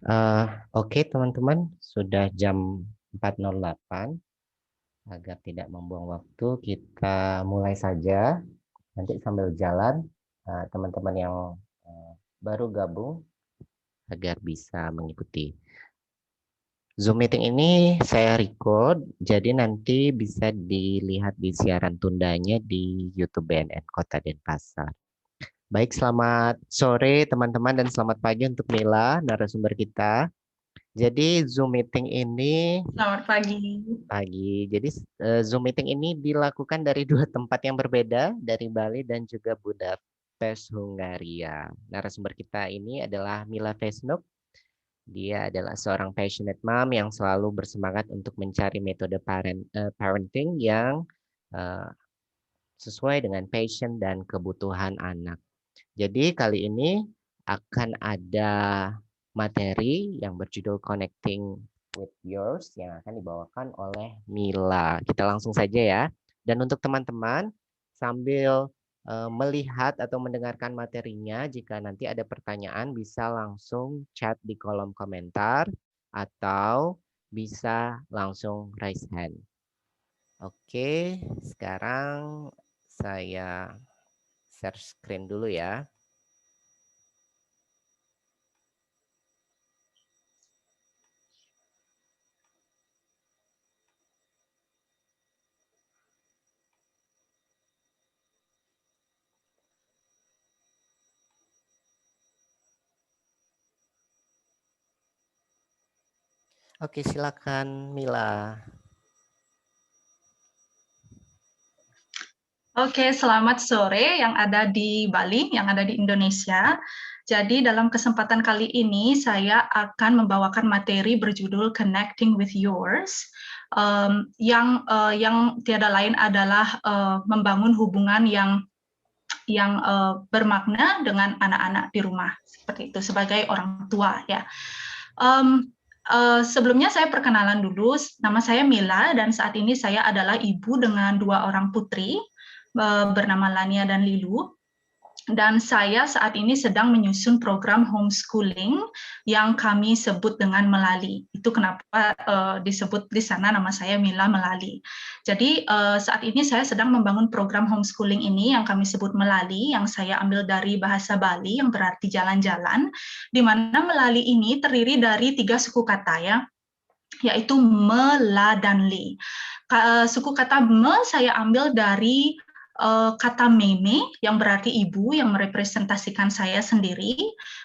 Eh, Oke teman-teman, sudah jam 4.08. Agar tidak membuang waktu, kita mulai saja. Nanti sambil jalan, teman-teman yang eh, baru gabung agar bisa mengikuti. Zoom meeting ini saya record, jadi nanti bisa dilihat di siaran tundanya di YouTube BNN Kota Denpasar. Baik, selamat sore teman-teman dan selamat pagi untuk Mila, narasumber kita. Jadi Zoom meeting ini Selamat pagi. pagi. Jadi Zoom meeting ini dilakukan dari dua tempat yang berbeda, dari Bali dan juga Budapest, Hungaria. Narasumber kita ini adalah Mila Vesnuk. Dia adalah seorang passionate mom yang selalu bersemangat untuk mencari metode parenting yang eh, sesuai dengan passion dan kebutuhan anak. Jadi kali ini akan ada materi yang berjudul Connecting with Yours yang akan dibawakan oleh Mila. Kita langsung saja ya. Dan untuk teman-teman sambil melihat atau mendengarkan materinya, jika nanti ada pertanyaan bisa langsung chat di kolom komentar atau bisa langsung raise hand. Oke, sekarang saya share screen dulu ya. Oke, silakan Mila. Oke, selamat sore yang ada di Bali, yang ada di Indonesia. Jadi dalam kesempatan kali ini saya akan membawakan materi berjudul Connecting with Yours, yang tiada lain adalah membangun hubungan yang bermakna dengan anak-anak di rumah, seperti itu sebagai orang tua ya. Sebelumnya saya perkenalan dulu, nama saya Mila dan saat ini saya adalah ibu dengan 2 orang putri bernama Lania dan Lilu. Dan saya saat ini sedang menyusun program homeschooling yang kami sebut dengan Melali. Itu kenapa disebut di sana nama saya Mila Melali. Jadi saat ini saya sedang membangun program homeschooling ini yang kami sebut Melali, yang saya ambil dari bahasa Bali yang berarti jalan-jalan, di mana Melali ini terdiri dari 3 suku kata ya, yaitu me, la, dan li. Suku kata me saya ambil dari kata meme yang berarti ibu yang merepresentasikan saya sendiri.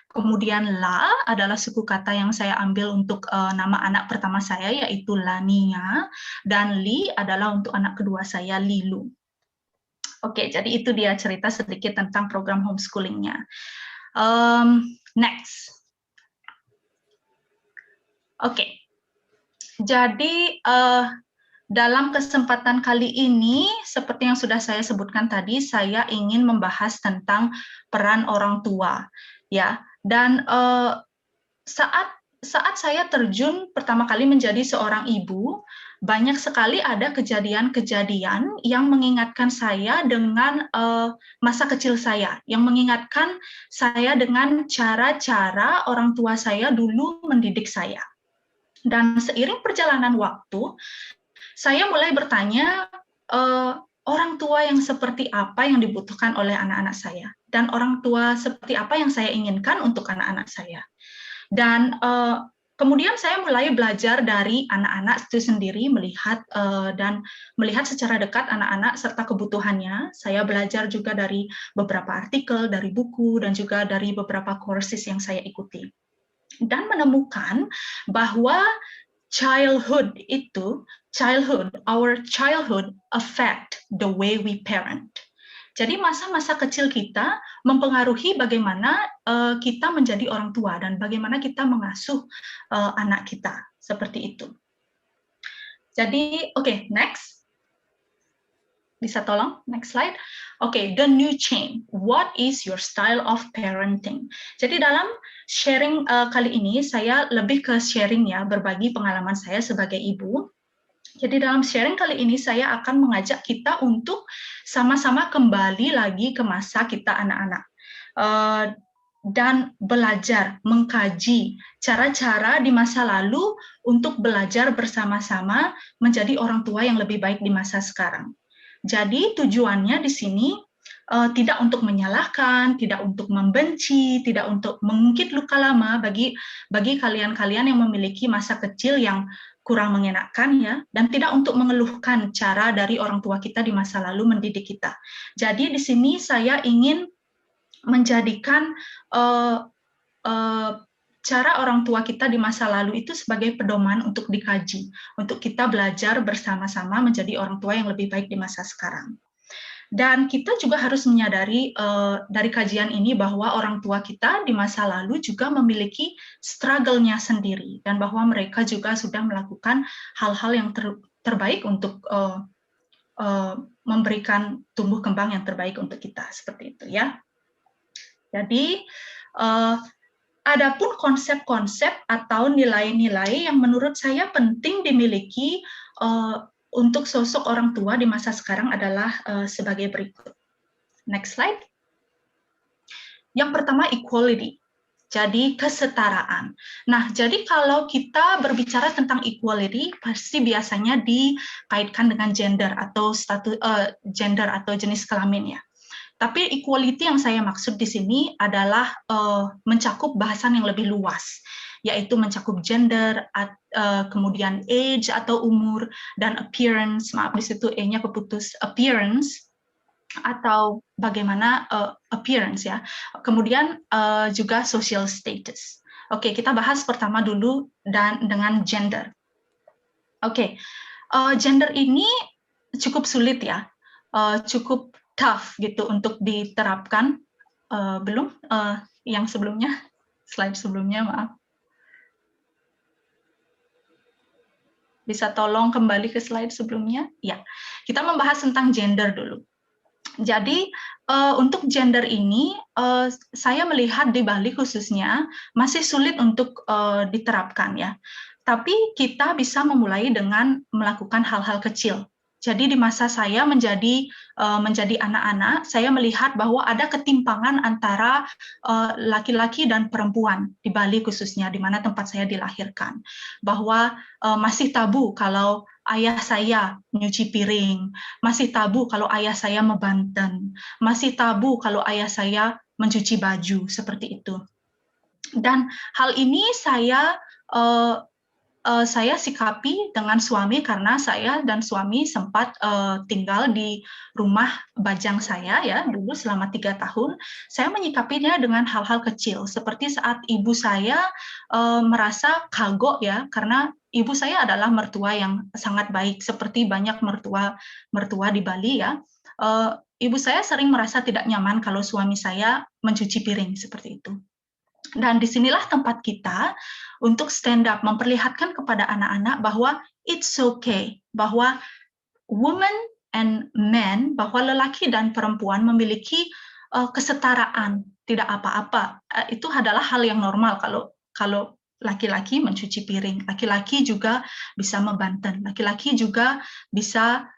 Kemudian la adalah suku kata yang saya ambil untuk nama anak pertama saya yaitu Lania, dan li adalah untuk anak kedua saya Lilu. Oke, jadi itu dia cerita sedikit tentang program homeschoolingnya. Next. Oke. Jadi dalam kesempatan kali ini, seperti yang sudah saya sebutkan tadi, saya ingin membahas tentang peran orang tua, ya. Dan saat saya terjun pertama kali menjadi seorang ibu, banyak sekali ada kejadian-kejadian yang mengingatkan saya dengan masa kecil saya, yang mengingatkan saya dengan cara-cara orang tua saya dulu mendidik saya. Dan seiring perjalanan waktu, saya mulai bertanya, orang tua yang seperti apa yang dibutuhkan oleh anak-anak saya, dan orang tua seperti apa yang saya inginkan untuk anak-anak saya. Dan kemudian saya mulai belajar dari anak-anak itu sendiri, dan melihat secara dekat anak-anak serta kebutuhannya. Saya belajar juga dari beberapa artikel, dari buku, dan juga dari beberapa courses yang saya ikuti. Dan menemukan bahwa our childhood affect the way we parent. Jadi masa-masa kecil kita mempengaruhi bagaimana kita menjadi orang tua dan bagaimana kita mengasuh anak kita, seperti itu. Jadi, oke, next. Bisa tolong, next slide. Oke, the new chain. What is your style of parenting? Jadi dalam sharing kali ini, saya lebih ke sharing ya, berbagi pengalaman saya sebagai ibu. Jadi dalam sharing kali ini, saya akan mengajak kita untuk sama-sama kembali lagi ke masa kita anak-anak. dan belajar, mengkaji cara-cara di masa lalu untuk belajar bersama-sama menjadi orang tua yang lebih baik di masa sekarang. Jadi tujuannya di sini tidak untuk menyalahkan, tidak untuk membenci, tidak untuk mengungkit luka lama bagi kalian-kalian yang memiliki masa kecil yang kurang mengenakan ya, dan tidak untuk mengeluhkan cara dari orang tua kita di masa lalu mendidik kita. Jadi di sini saya ingin menjadikan cara orang tua kita di masa lalu itu sebagai pedoman untuk dikaji, untuk kita belajar bersama-sama menjadi orang tua yang lebih baik di masa sekarang. Dan kita juga harus menyadari dari kajian ini bahwa orang tua kita di masa lalu juga memiliki struggle-nya sendiri, dan bahwa mereka juga sudah melakukan hal-hal yang terbaik untuk memberikan tumbuh kembang yang terbaik untuk kita, seperti itu ya. Jadi, adapun konsep-konsep atau nilai-nilai yang menurut saya penting dimiliki untuk sosok orang tua di masa sekarang adalah sebagai berikut. Next slide. Yang pertama, equality. Jadi kesetaraan. Nah, jadi kalau kita berbicara tentang equality, pasti biasanya dikaitkan dengan gender atau gender atau jenis kelamin ya. Tapi equality yang saya maksud di sini adalah mencakup bahasan yang lebih luas, yaitu mencakup gender, kemudian age atau umur, dan appearance, maaf di situ E-nya keputus, appearance, atau bagaimana appearance ya. Kemudian juga social status. Oke, kita bahas pertama dulu dengan gender. Oke, gender ini cukup sulit ya, cukup tough gitu untuk diterapkan. Belum yang sebelumnya, slide sebelumnya, maaf. Bisa tolong kembali ke slide sebelumnya? Ya, kita membahas tentang gender dulu. Jadi untuk gender ini saya melihat di Bali khususnya masih sulit untuk diterapkan ya. Tapi kita bisa memulai dengan melakukan hal-hal kecil. Jadi di masa saya menjadi anak-anak, saya melihat bahwa ada ketimpangan antara laki-laki dan perempuan di Bali khususnya, di mana tempat saya dilahirkan. Bahwa masih tabu kalau ayah saya nyuci piring, masih tabu kalau ayah saya membanten, masih tabu kalau ayah saya mencuci baju, seperti itu. Dan hal ini saya sikapi dengan suami karena saya dan suami sempat tinggal di rumah bajang saya ya dulu selama 3 tahun. Saya menyikapinya dengan hal-hal kecil seperti saat ibu saya merasa kagok ya karena ibu saya adalah mertua yang sangat baik seperti banyak mertua di Bali ya. Ibu saya sering merasa tidak nyaman kalau suami saya mencuci piring seperti itu. Dan disinilah tempat kita untuk stand up, memperlihatkan kepada anak-anak bahwa it's okay, bahwa women and men, bahwa lelaki dan perempuan memiliki kesetaraan, tidak apa-apa. Itu adalah hal yang normal kalau laki-laki mencuci piring, laki-laki juga bisa membanten, laki-laki juga bisa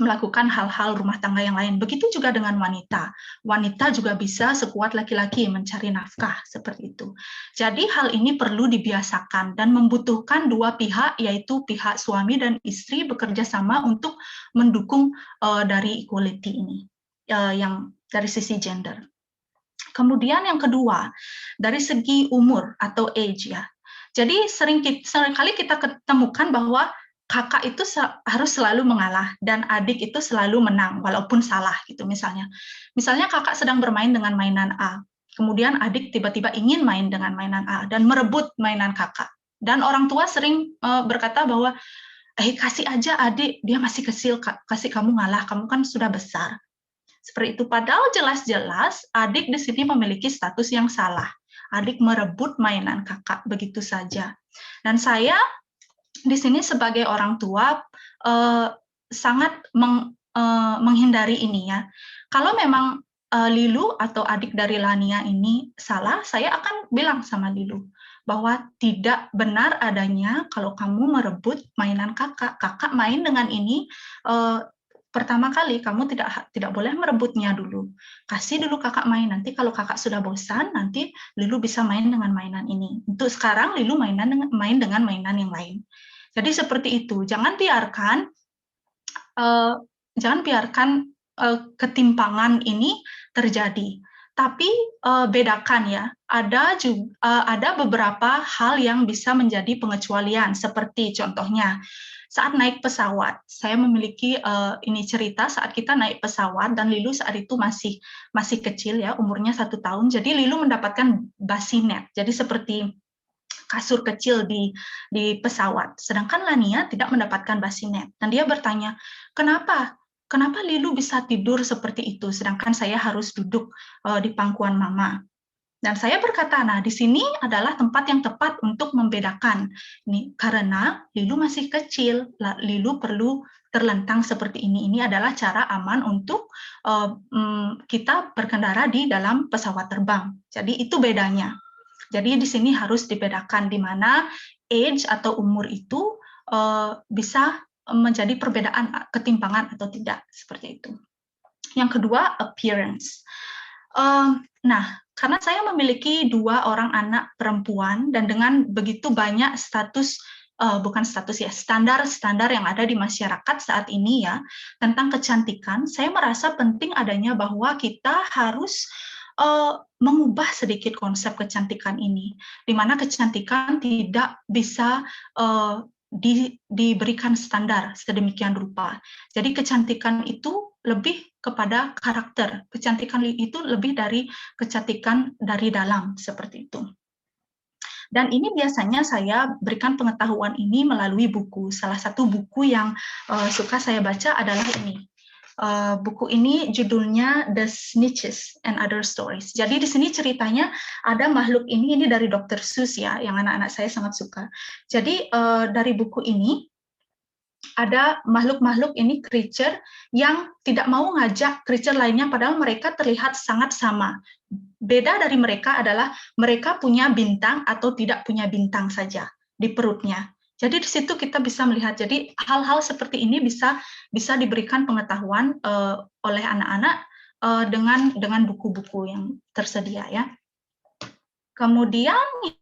melakukan hal-hal rumah tangga yang lain. Begitu juga dengan wanita. Wanita juga bisa sekuat laki-laki mencari nafkah, seperti itu. Jadi hal ini perlu dibiasakan dan membutuhkan dua pihak, yaitu pihak suami dan istri bekerja sama untuk mendukung dari equality ini, yang dari sisi gender. Kemudian yang kedua, dari segi umur atau age ya. Jadi seringkali kita ketemukan bahwa kakak itu harus selalu mengalah dan adik itu selalu menang walaupun salah gitu misalnya. Misalnya kakak sedang bermain dengan mainan A, kemudian adik tiba-tiba ingin main dengan mainan A dan merebut mainan kakak. Dan orang tua sering berkata bahwa kasih aja adik, dia masih kecil, kasih kamu ngalah, kamu kan sudah besar. Seperti itu, padahal jelas-jelas adik di sini memiliki status yang salah. Adik merebut mainan kakak begitu saja. Dan saya di sini sebagai orang tua sangat menghindari ini ya. Kalau memang Lilu atau adik dari Lania ini salah, saya akan bilang sama Lilu bahwa tidak benar adanya kalau kamu merebut mainan kakak. Kakak main dengan ini pertama kali kamu tidak boleh merebutnya dulu. Kasih dulu kakak main, nanti kalau kakak sudah bosan, nanti Lilu bisa main dengan mainan ini. Untuk sekarang Lilu main dengan mainan yang lain. Jadi seperti itu. Jangan biarkan ketimpangan ini terjadi. Tapi bedakan ya, ada beberapa hal yang bisa menjadi pengecualian, seperti contohnya saat naik pesawat. Saya memiliki ini cerita saat kita naik pesawat dan Lilu saat itu masih kecil ya, umurnya 1 tahun. Jadi Lilu mendapatkan bassinet. Jadi seperti kasur kecil di pesawat. Sedangkan Lania tidak mendapatkan bassinet. Dan dia bertanya, kenapa? Kenapa Lilu bisa tidur seperti itu, sedangkan saya harus duduk di pangkuan mama? Dan saya berkata, nah di sini adalah tempat yang tepat untuk membedakan. Ini karena Lilu masih kecil, Lilu perlu terlentang seperti ini. Ini adalah cara aman untuk kita berkendara di dalam pesawat terbang. Jadi itu bedanya. Jadi di sini harus dibedakan di mana age atau umur itu bisa menjadi perbedaan ketimpangan atau tidak, seperti itu. Yang kedua, appearance. Nah, karena saya memiliki 2 orang anak perempuan dan dengan begitu banyak standar-standar yang ada di masyarakat saat ini ya tentang kecantikan, saya merasa penting adanya bahwa kita harus mengubah sedikit konsep kecantikan ini, di mana kecantikan tidak bisa diberikan standar sedemikian rupa. Jadi kecantikan itu lebih kepada karakter. Kecantikan itu lebih dari kecantikan dari dalam, seperti itu. Dan ini biasanya saya berikan pengetahuan ini melalui buku. Salah satu buku yang suka saya baca adalah ini. Buku ini judulnya The Snitches and Other Stories. Jadi di sini ceritanya ada makhluk ini dari Dr. Seuss ya, yang anak-anak saya sangat suka. Jadi dari buku ini ada makhluk-makhluk ini creature yang tidak mau ngajak creature lainnya padahal mereka terlihat sangat sama. Beda dari mereka adalah mereka punya bintang atau tidak punya bintang saja di perutnya. Jadi di situ kita bisa melihat. Jadi hal-hal seperti ini bisa diberikan pengetahuan oleh anak-anak dengan buku-buku yang tersedia ya. Kemudian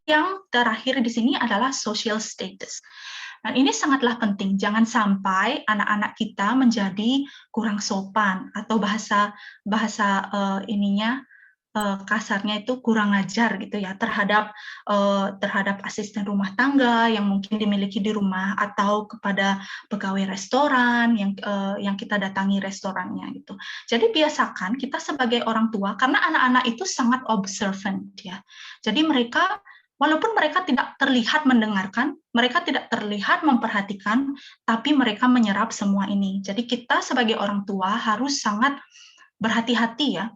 yang terakhir di sini adalah social status. Nah, ini sangatlah penting. Jangan sampai anak-anak kita menjadi kurang sopan atau bahasa kasarnya itu kurang ajar gitu ya terhadap asisten rumah tangga yang mungkin dimiliki di rumah atau kepada pegawai restoran yang kita datangi restorannya gitu. Jadi biasakan kita sebagai orang tua, karena anak-anak itu sangat observant ya. Jadi mereka walaupun mereka tidak terlihat mendengarkan, mereka tidak terlihat memperhatikan, tapi mereka menyerap semua ini. Jadi kita sebagai orang tua harus sangat berhati-hati ya.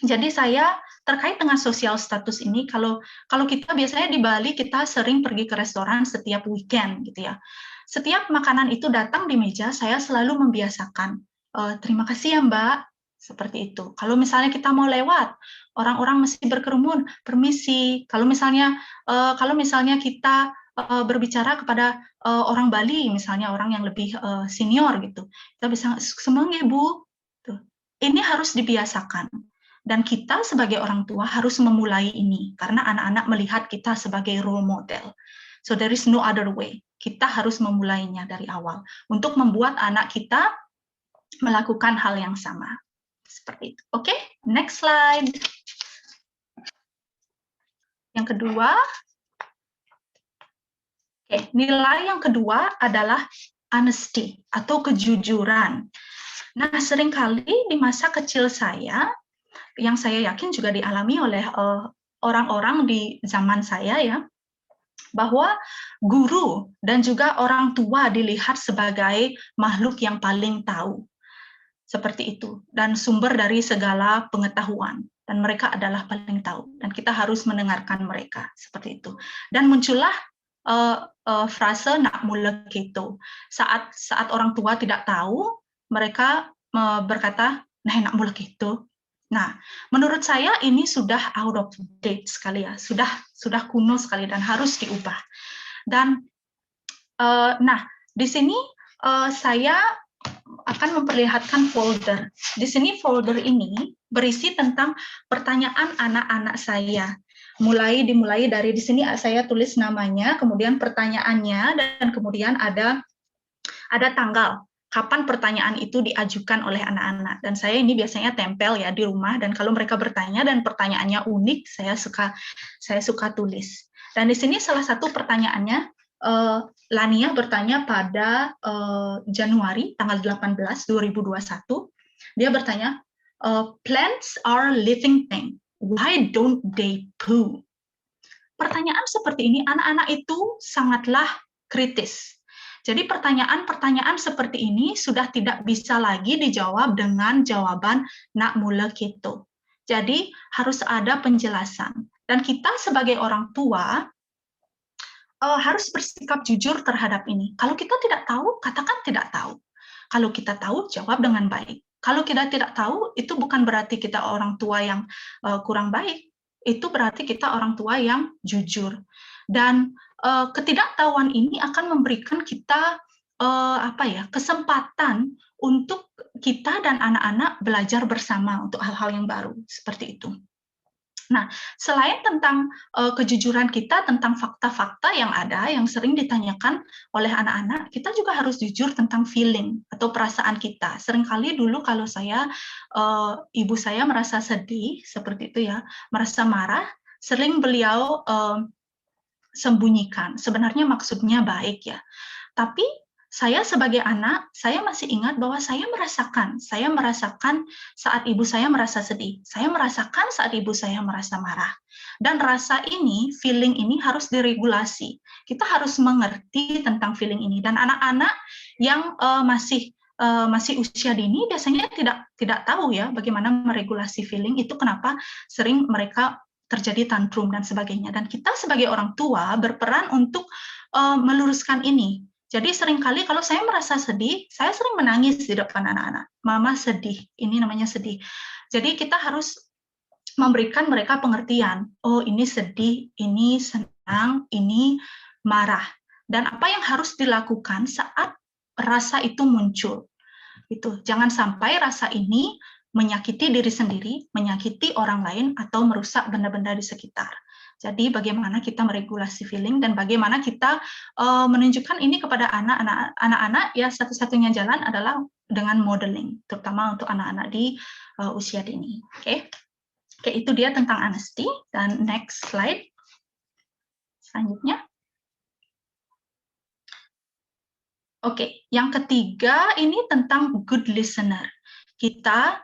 Jadi saya terkait dengan sosial status ini, kalau kita biasanya di Bali kita sering pergi ke restoran setiap weekend gitu ya. Setiap makanan itu datang di meja, saya selalu membiasakan, terima kasih ya Mbak, seperti itu. Kalau misalnya kita mau lewat, orang-orang mesti berkerumun, permisi. Kalau misalnya kita berbicara kepada orang Bali, misalnya orang yang lebih senior gitu, kita bisa semangnya Bu. Ini harus dibiasakan. Dan kita sebagai orang tua harus memulai ini, karena anak-anak melihat kita sebagai role model. So there is no other way. Kita harus memulainya dari awal, untuk membuat anak kita melakukan hal yang sama. Seperti itu. Oke, next slide. Yang kedua, nilai yang kedua adalah honesty atau kejujuran. Nah, seringkali di masa kecil saya, yang saya yakin juga dialami oleh orang-orang di zaman saya ya, bahwa guru dan juga orang tua dilihat sebagai makhluk yang paling tahu. Seperti itu. Dan sumber dari segala pengetahuan. Dan mereka adalah paling tahu. Dan kita harus mendengarkan mereka. Seperti itu. Dan muncullah frase nak mula gitu. Saat orang tua tidak tahu, mereka berkata, nah nak mula gitu. Nah, menurut saya ini sudah out of date sekali ya, sudah kuno sekali dan harus diubah. Dan nah, di sini saya akan memperlihatkan folder. Di sini folder ini berisi tentang pertanyaan anak-anak saya. Dimulai dari di sini saya tulis namanya, kemudian pertanyaannya, dan kemudian ada tanggal kapan pertanyaan itu diajukan oleh anak-anak. Dan saya ini biasanya tempel ya di rumah, dan kalau mereka bertanya dan pertanyaannya unik, saya suka tulis. Dan di sini salah satu pertanyaannya, Lania bertanya pada Januari tanggal 18 2021. Dia bertanya, plants are living thing. Why don't they poo? Pertanyaan seperti ini anak-anak itu sangatlah kritis. Jadi pertanyaan-pertanyaan seperti ini sudah tidak bisa lagi dijawab dengan jawaban nak mula gitu. Jadi harus ada penjelasan. Dan kita sebagai orang tua harus bersikap jujur terhadap ini. Kalau kita tidak tahu, katakan tidak tahu. Kalau kita tahu, jawab dengan baik. Kalau kita tidak tahu, itu bukan berarti kita orang tua yang kurang baik. Itu berarti kita orang tua yang jujur. Dan ketidaktahuan ini akan memberikan kita kesempatan untuk kita dan anak-anak belajar bersama untuk hal-hal yang baru seperti itu. Nah, selain tentang kejujuran kita tentang fakta-fakta yang ada yang sering ditanyakan oleh anak-anak, kita juga harus jujur tentang feeling atau perasaan kita. Seringkali dulu kalau ibu saya merasa sedih seperti itu ya, merasa marah, sering beliau sembunyikan. Sebenarnya maksudnya baik ya. Tapi saya sebagai anak, saya masih ingat bahwa saya merasakan saat ibu saya merasa sedih. Saya merasakan saat ibu saya merasa marah. Dan rasa ini, feeling ini harus diregulasi. Kita harus mengerti tentang feeling ini. Dan anak-anak yang masih usia dini biasanya tidak tahu ya bagaimana meregulasi feeling. Itu kenapa sering mereka terjadi tantrum dan sebagainya. Dan kita sebagai orang tua berperan untuk meluruskan ini. Jadi seringkali kalau saya merasa sedih, saya sering menangis di depan anak-anak. Mama sedih, ini namanya sedih. Jadi kita harus memberikan mereka pengertian. Oh, ini sedih, ini senang, ini marah. Dan apa yang harus dilakukan saat rasa itu muncul. Itu jangan sampai rasa ini menyakiti diri sendiri, menyakiti orang lain, atau merusak benda-benda di sekitar. Jadi bagaimana kita meregulasi feeling dan bagaimana kita menunjukkan ini kepada anak-anak ya, satu-satunya jalan adalah dengan modeling, terutama untuk anak-anak di usia dini. Oke, itu dia tentang honesty. Dan next slide. Selanjutnya. Oke, yang ketiga ini tentang good listener. Kita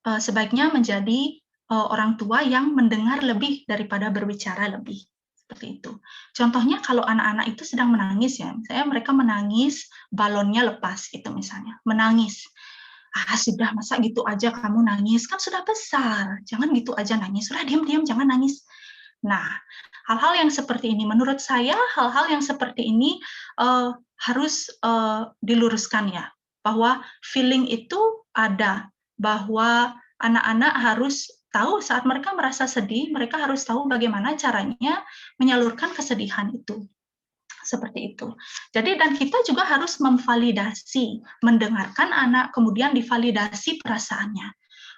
sebaiknya menjadi orang tua yang mendengar lebih daripada berbicara lebih. Seperti itu. Contohnya kalau anak-anak itu sedang menangis ya, misalnya mereka menangis, balonnya lepas gitu misalnya, menangis. Sudah, masa gitu aja kamu nangis, kan sudah besar, jangan gitu aja nangis, sudah diam-diam, jangan nangis. Nah, hal-hal yang seperti ini, menurut saya hal-hal yang seperti ini harus diluruskan ya, bahwa feeling itu ada, bahwa anak-anak harus tahu saat mereka merasa sedih, mereka harus tahu bagaimana caranya menyalurkan kesedihan itu. Seperti itu. Jadi dan kita juga harus memvalidasi, mendengarkan anak, kemudian divalidasi perasaannya.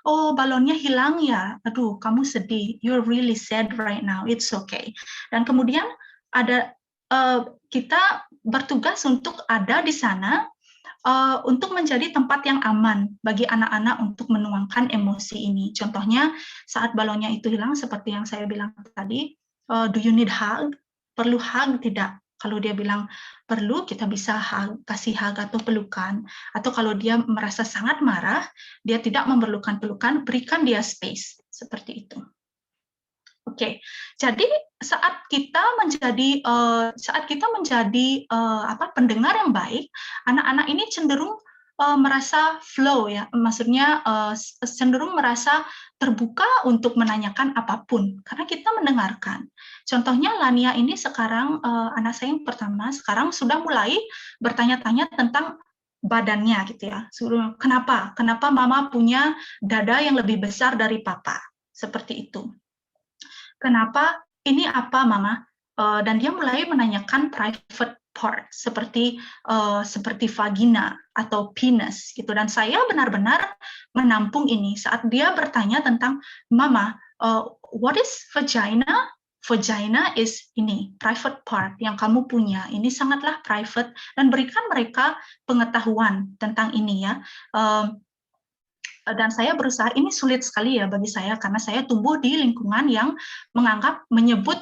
Oh, balonnya hilang ya. Aduh, kamu sedih. You're really sad right now. It's okay. Dan kemudian ada kita bertugas untuk ada di sana untuk menjadi tempat yang aman bagi anak-anak untuk menuangkan emosi ini. Contohnya saat balonnya itu hilang, seperti yang saya bilang tadi, do you need hug? Perlu hug tidak? Kalau dia bilang perlu, kita bisa kasih hug atau pelukan. Atau kalau dia merasa sangat marah, dia tidak memerlukan pelukan, berikan dia space. Seperti itu. Oke, jadi saat kita menjadi pendengar yang baik, anak-anak ini cenderung merasa flow ya, maksudnya cenderung merasa terbuka untuk menanyakan apapun karena kita mendengarkan. Contohnya Lania ini sekarang anak saya yang pertama sekarang sudah mulai bertanya-tanya tentang badannya gitu ya. Kenapa mama punya dada yang lebih besar dari papa? Seperti itu. Kenapa ini apa mama? Dan dia mulai menanyakan private part seperti vagina atau penis gitu. Dan saya benar-benar menampung ini saat dia bertanya tentang Mama, what is vagina? Vagina is ini private part yang kamu punya. Ini sangatlah private, dan berikan mereka pengetahuan tentang ini ya. Dan saya berusaha, ini sulit sekali ya bagi saya karena saya tumbuh di lingkungan yang menyebut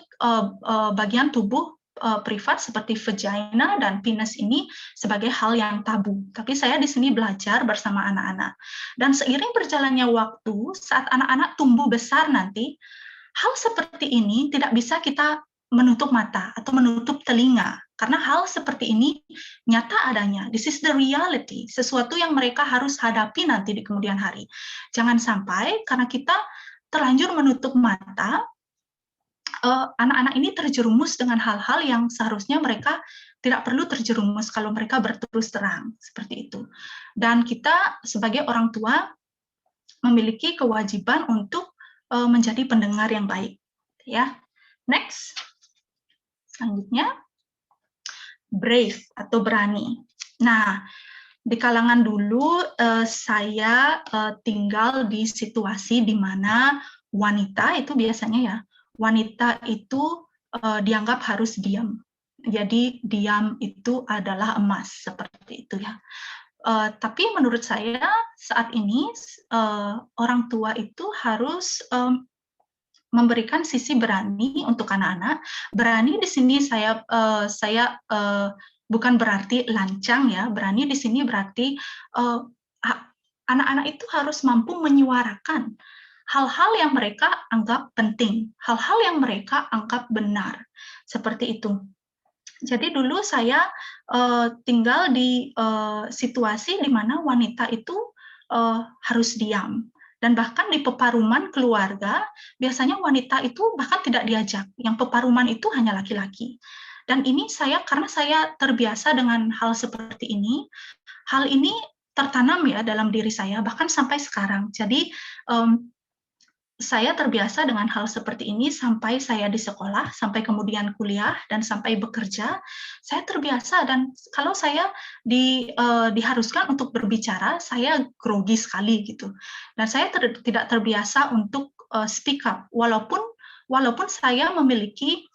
bagian tubuh privat seperti vagina dan penis ini sebagai hal yang tabu. Tapi saya di sini belajar bersama anak-anak. Dan seiring berjalannya waktu, saat anak-anak tumbuh besar nanti, hal seperti ini tidak bisa kita menutup mata atau menutup telinga, karena hal seperti ini nyata adanya. This is the reality, sesuatu yang mereka harus hadapi nanti di kemudian hari. Jangan sampai karena kita terlanjur menutup mata, anak-anak ini terjerumus dengan hal-hal yang seharusnya mereka tidak perlu terjerumus kalau mereka berterus terang, seperti itu. Dan kita sebagai orang tua memiliki kewajiban untuk menjadi pendengar yang baik. Ya, next. Selanjutnya, brave atau berani. Nah, di kalangan dulu saya tinggal di situasi di mana wanita itu biasanya ya, wanita itu dianggap harus diam. Jadi diam itu adalah emas, seperti itu ya. Tapi menurut saya saat ini orang tua itu harus memberikan sisi berani untuk anak-anak. Berani di sini saya bukan berarti lancang ya. Berani di sini berarti anak-anak itu harus mampu menyuarakan hal-hal yang mereka anggap penting, hal-hal yang mereka anggap benar, seperti itu. Jadi dulu saya tinggal di situasi di mana wanita itu harus diam. Dan bahkan di peparuman keluarga, biasanya wanita itu bahkan tidak diajak. Yang peparuman itu hanya laki-laki. Dan ini karena saya terbiasa dengan hal seperti ini, hal ini tertanam ya dalam diri saya, bahkan sampai sekarang. Jadi, saya terbiasa dengan hal seperti ini sampai saya di sekolah, sampai kemudian kuliah, dan sampai bekerja. Saya terbiasa, dan kalau saya diharuskan untuk berbicara, saya grogi sekali gitu. Dan saya tidak terbiasa untuk speak up, walaupun saya memiliki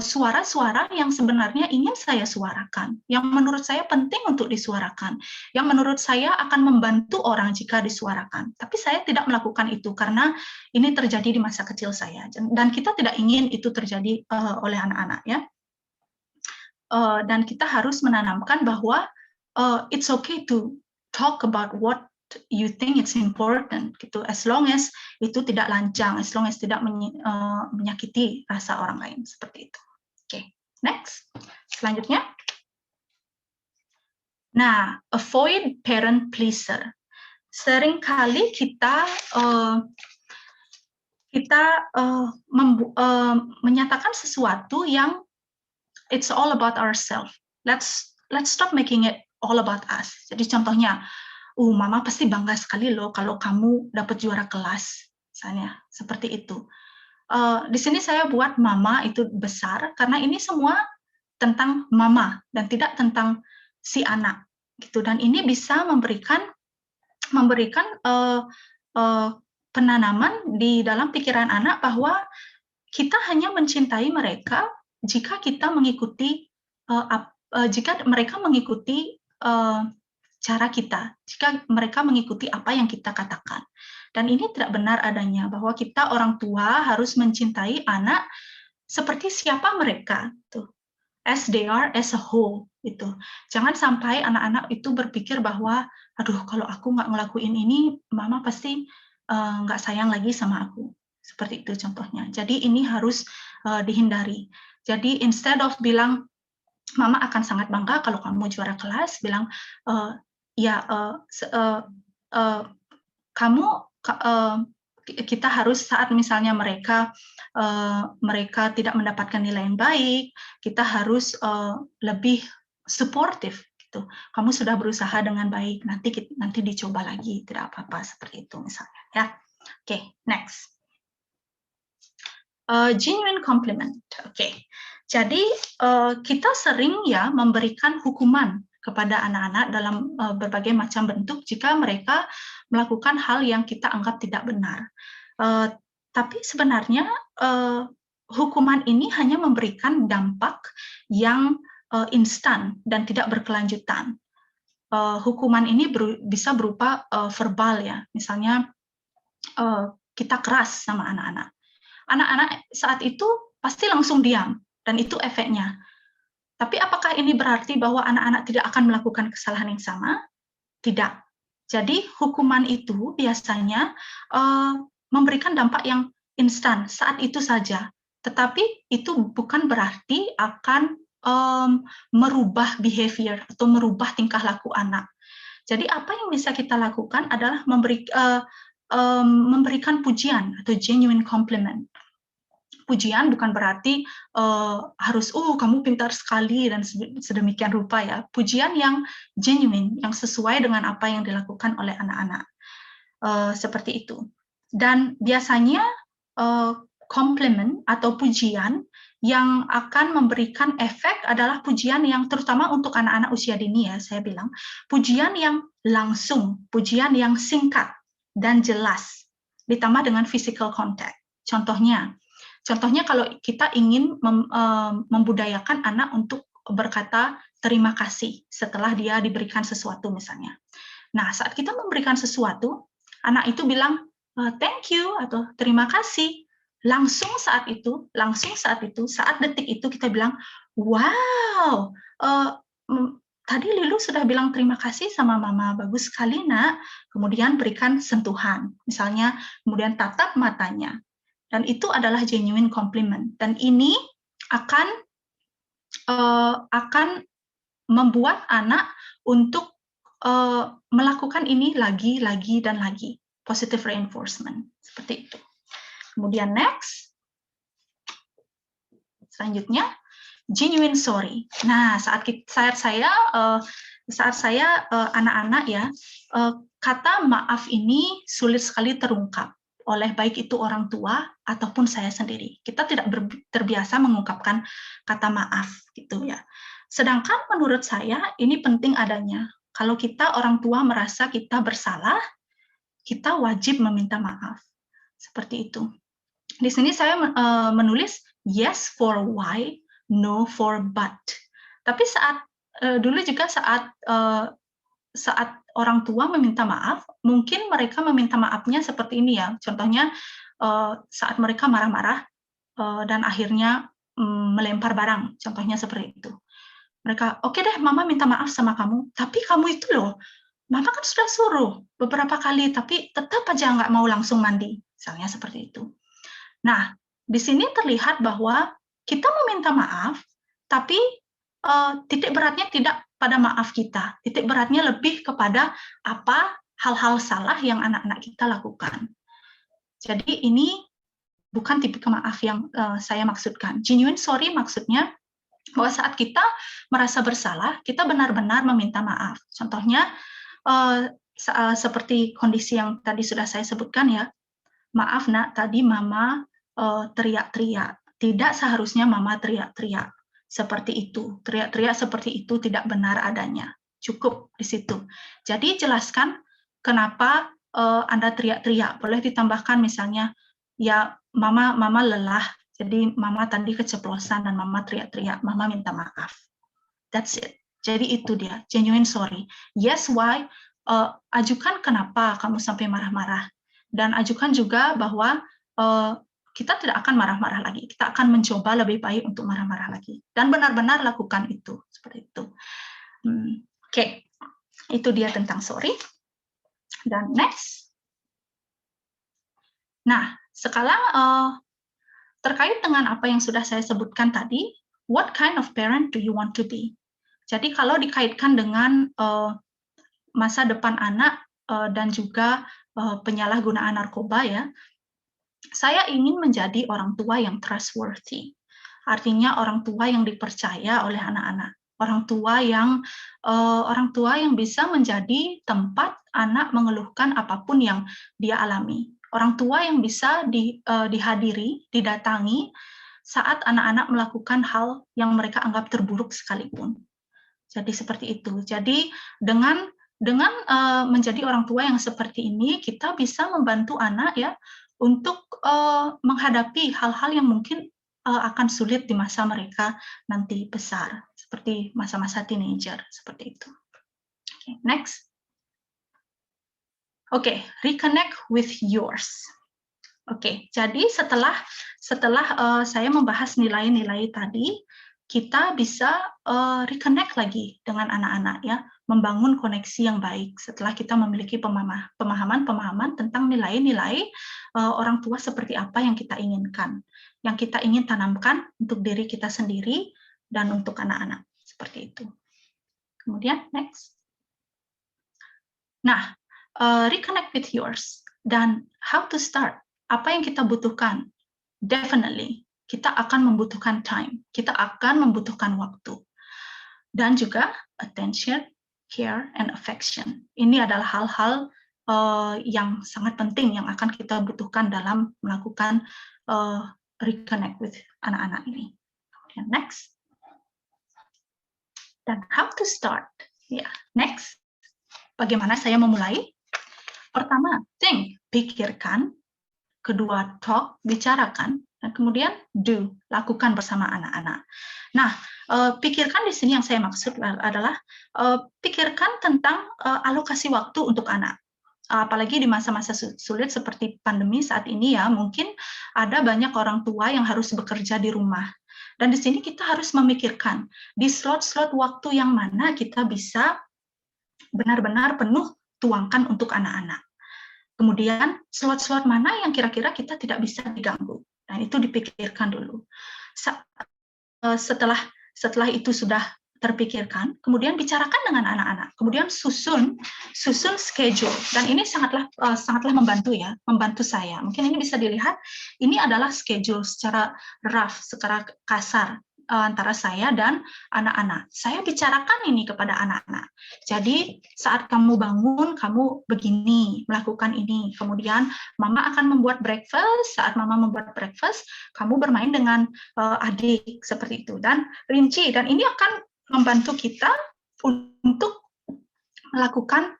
suara-suara yang sebenarnya ingin saya suarakan, yang menurut saya penting untuk disuarakan, yang menurut saya akan membantu orang jika disuarakan. Tapi saya tidak melakukan itu karena ini terjadi di masa kecil saya, dan kita tidak ingin itu terjadi oleh anak-anak ya. Dan kita harus menanamkan bahwa it's okay to talk about what you think it's important gitu, as long as itu tidak lancang, as long as tidak menyakiti rasa orang lain, seperti itu. Oke, next. Selanjutnya. Nah, avoid parent pleaser. Seringkali kita menyatakan sesuatu yang it's all about ourselves. Let's stop making it all about us. Jadi contohnya, Mama pasti bangga sekali loh kalau kamu dapat juara kelas, misalnya seperti itu. Di sini saya buat Mama itu besar karena ini semua tentang Mama dan tidak tentang si anak, gitu. Dan ini bisa memberikan penanaman di dalam pikiran anak bahwa kita hanya mencintai mereka jika kita mengikuti jika mereka mengikuti cara kita, jika mereka mengikuti apa yang kita katakan. Dan ini tidak benar adanya, bahwa kita orang tua harus mencintai anak seperti siapa mereka, tuh, as they are as a whole, gitu. Jangan sampai anak-anak itu berpikir bahwa, aduh kalau aku nggak ngelakuin ini, Mama pasti nggak sayang lagi sama aku. Seperti itu contohnya. Jadi ini harus dihindari. Jadi instead of bilang, Mama akan sangat bangga kalau kamu juara kelas, bilang, kita harus saat misalnya mereka tidak mendapatkan nilai yang baik, kita harus lebih suportif gitu. Kamu sudah berusaha dengan baik, nanti dicoba lagi, tidak apa-apa, seperti itu misalnya ya. Oke, next. Genuine compliment. Oke. Jadi kita sering ya memberikan hukuman kepada anak-anak dalam berbagai macam bentuk jika mereka melakukan hal yang kita anggap tidak benar. Tapi sebenarnya hukuman ini hanya memberikan dampak yang instan dan tidak berkelanjutan. Hukuman ini bisa berupa verbal ya, misalnya kita keras sama anak-anak. Anak-anak saat itu pasti langsung diam, dan itu efeknya. Tapi apakah ini berarti bahwa anak-anak tidak akan melakukan kesalahan yang sama? Tidak. Jadi hukuman itu biasanya memberikan dampak yang instan saat itu saja. Tetapi itu bukan berarti akan merubah behavior atau merubah tingkah laku anak. Jadi apa yang bisa kita lakukan adalah memberikan pujian atau genuine compliment. Pujian bukan berarti harus kamu pintar sekali dan sedemikian rupa ya. Pujian yang genuine, yang sesuai dengan apa yang dilakukan oleh anak-anak. Seperti itu. Dan biasanya compliment atau pujian yang akan memberikan efek adalah pujian yang terutama untuk anak-anak usia dini ya, saya bilang. Pujian yang langsung, pujian yang singkat dan jelas, ditambah dengan physical contact. Contohnya kalau kita ingin membudayakan anak untuk berkata terima kasih setelah dia diberikan sesuatu misalnya. Nah, saat kita memberikan sesuatu, anak itu bilang thank you atau terima kasih. Langsung saat saat detik itu kita bilang, wow, tadi Lilu sudah bilang terima kasih sama mama, bagus sekali nak. Kemudian berikan sentuhan, misalnya kemudian tatap matanya. Dan itu adalah genuine compliment. Dan ini akan membuat anak untuk melakukan ini lagi, dan lagi. Positive reinforcement. Seperti itu. Kemudian next. Selanjutnya, genuine sorry. Nah, saat saya anak-anak ya, kata maaf ini sulit sekali terungkap oleh baik itu orang tua ataupun saya sendiri. Kita tidak terbiasa mengungkapkan kata maaf gitu ya. Sedangkan menurut saya ini penting adanya. Kalau kita orang tua merasa kita bersalah, kita wajib meminta maaf. Seperti itu. Di sini saya menulis yes for why, no for but. Tapi dulu juga saat orang tua meminta maaf, mungkin mereka meminta maafnya seperti ini ya. Contohnya saat mereka marah-marah dan akhirnya melempar barang, contohnya seperti itu. Mereka, oke deh, mama minta maaf sama kamu, tapi kamu itu loh, mama kan sudah suruh beberapa kali, tapi tetap aja nggak mau langsung mandi, misalnya seperti itu. Nah, di sini terlihat bahwa kita meminta maaf, tapi titik beratnya tidak pada maaf kita. Titik beratnya lebih kepada apa hal-hal salah yang anak-anak kita lakukan. Jadi ini bukan tipikal maaf yang saya maksudkan. Genuine sorry maksudnya bahwa saat kita merasa bersalah, kita benar-benar meminta maaf. Contohnya seperti kondisi yang tadi sudah saya sebutkan ya. Maaf nak, tadi mama teriak-teriak. Tidak seharusnya mama teriak-teriak. Seperti itu, teriak-teriak seperti itu tidak benar adanya. Cukup di situ. Jadi jelaskan kenapa Anda teriak-teriak. Boleh ditambahkan misalnya, ya mama lelah, jadi mama tadi keceplosan dan mama teriak-teriak, mama minta maaf. That's it. Jadi itu dia, genuine sorry. Yes, why? Ajukan kenapa kamu sampai marah-marah. Dan ajukan juga bahwa kita tidak akan marah-marah lagi. Kita akan mencoba lebih baik untuk marah-marah lagi. Dan benar-benar lakukan itu. Seperti itu. Oke. Itu dia tentang sorry. Dan next. Nah, sekarang terkait dengan apa yang sudah saya sebutkan tadi, what kind of parent do you want to be? Jadi kalau dikaitkan dengan masa depan anak dan juga penyalahgunaan narkoba ya, saya ingin menjadi orang tua yang trustworthy. Artinya orang tua yang dipercaya oleh anak-anak. Orang tua yang bisa menjadi tempat anak mengeluhkan apapun yang dia alami. Orang tua yang bisa dihadiri, didatangi saat anak-anak melakukan hal yang mereka anggap terburuk sekalipun. Jadi seperti itu. Jadi dengan menjadi orang tua yang seperti ini, kita bisa membantu anak ya untuk menghadapi hal-hal yang mungkin akan sulit di masa mereka nanti besar, seperti masa-masa teenager, seperti itu. Okay, next. Oke, reconnect with yours. Oke, jadi setelah saya membahas nilai-nilai tadi, kita bisa reconnect lagi dengan anak-anak ya, membangun koneksi yang baik setelah kita memiliki pemahaman tentang nilai-nilai orang tua seperti apa yang kita inginkan, yang kita ingin tanamkan untuk diri kita sendiri dan untuk anak-anak, seperti itu. Kemudian next. Nah, reconnect with yours dan how to start. Apa yang kita butuhkan? Definitely, kita akan membutuhkan time, kita akan membutuhkan waktu. Dan juga attention, care, and affection. Ini adalah hal-hal yang sangat penting yang akan kita butuhkan dalam melakukan reconnect with anak-anak ini. Okay, next. Dan how to start. Ya, yeah. Next. Bagaimana saya memulai? Pertama, think, pikirkan. Kedua, talk, bicarakan, dan kemudian do, lakukan bersama anak-anak. Nah, pikirkan di sini yang saya maksud adalah pikirkan tentang alokasi waktu untuk anak. Apalagi di masa-masa sulit seperti pandemi saat ini ya, mungkin ada banyak orang tua yang harus bekerja di rumah. Dan di sini kita harus memikirkan di slot-slot waktu yang mana kita bisa benar-benar penuh tuangkan untuk anak-anak. Kemudian slot-slot mana yang kira-kira kita tidak bisa diganggu. Nah, itu dipikirkan dulu. Setelah itu sudah terpikirkan, kemudian bicarakan dengan anak-anak. Kemudian susun schedule. Dan ini sangatlah membantu ya, membantu saya. Mungkin ini bisa dilihat, ini adalah schedule secara rough, secara kasar antara saya dan anak-anak. Saya bicarakan ini kepada anak-anak. Jadi saat kamu bangun, kamu begini, melakukan ini. Kemudian mama akan membuat breakfast. Saat mama membuat breakfast, kamu bermain dengan adik seperti itu. Dan rinci. Dan ini akan membantu kita untuk melakukan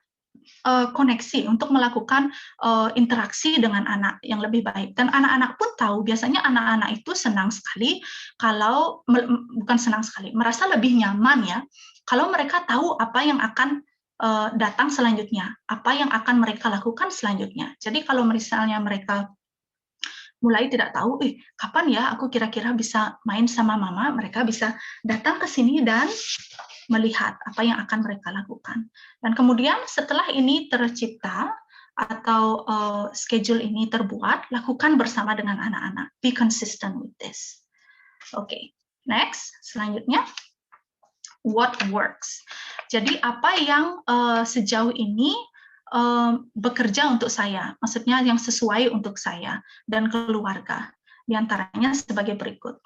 koneksi, untuk melakukan interaksi dengan anak yang lebih baik. Dan anak-anak pun tahu, biasanya anak-anak itu senang sekali kalau, bukan senang sekali, merasa lebih nyaman ya, kalau mereka tahu apa yang akan datang selanjutnya, apa yang akan mereka lakukan selanjutnya. Jadi kalau misalnya mereka mulai tidak tahu, kapan ya aku kira-kira bisa main sama mama, mereka bisa datang ke sini dan melihat apa yang akan mereka lakukan. Dan kemudian setelah ini tercipta atau schedule ini terbuat, lakukan bersama dengan anak-anak. Be consistent with this. Oke, next, selanjutnya, what works. Jadi apa yang sejauh ini bekerja untuk saya, maksudnya yang sesuai untuk saya dan keluarga, diantaranya sebagai berikut.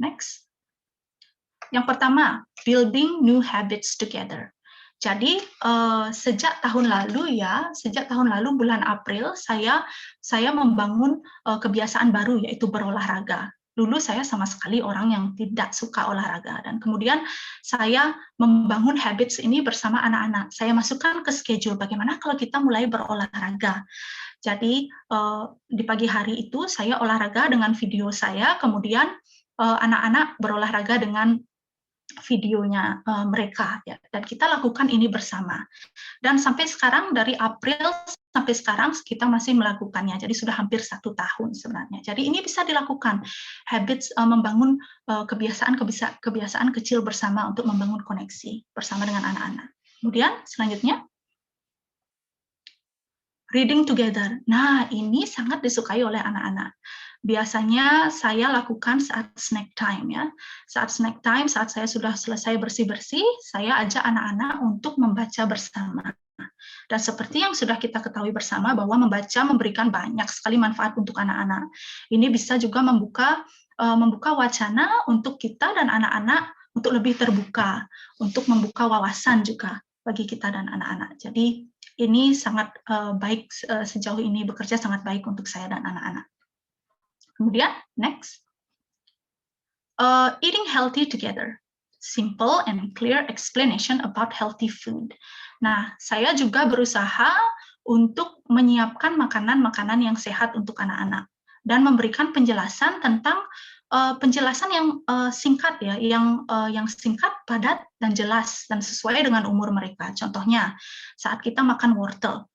Next. Yang pertama, building new habits together. Jadi sejak tahun lalu bulan April saya membangun kebiasaan baru, yaitu berolahraga. Dulu saya sama sekali orang yang tidak suka olahraga, dan kemudian saya membangun habits ini bersama anak-anak. Saya masukkan ke schedule bagaimana kalau kita mulai berolahraga. Jadi di pagi hari itu saya olahraga dengan video saya, kemudian anak-anak berolahraga dengan videonya mereka ya, dan kita lakukan ini bersama. Dan sampai sekarang, dari April sampai sekarang kita masih melakukannya, jadi sudah hampir 1 tahun sebenarnya. Jadi ini bisa dilakukan, habits, membangun kebiasaan kecil bersama untuk membangun koneksi bersama dengan anak-anak. Kemudian selanjutnya, reading together. Nah, ini sangat disukai oleh anak-anak. Biasanya saya lakukan saat snack time ya. Saat snack time, saat saya sudah selesai bersih-bersih, saya ajak anak-anak untuk membaca bersama. Dan seperti yang sudah kita ketahui bersama bahwa membaca memberikan banyak sekali manfaat untuk anak-anak. Ini bisa juga membuka wacana untuk kita dan anak-anak untuk lebih terbuka, untuk membuka wawasan juga bagi kita dan anak-anak. Jadi ini sangat baik, sejauh ini bekerja sangat baik untuk saya dan anak-anak. Kemudian, next. eating healthy together. Simple and clear explanation about healthy food. Nah, saya juga berusaha untuk menyiapkan makanan-makanan yang sehat untuk anak-anak dan memberikan penjelasan tentang penjelasan yang singkat ya, yang singkat, padat dan jelas dan sesuai dengan umur mereka. Contohnya, saat kita makan wortel,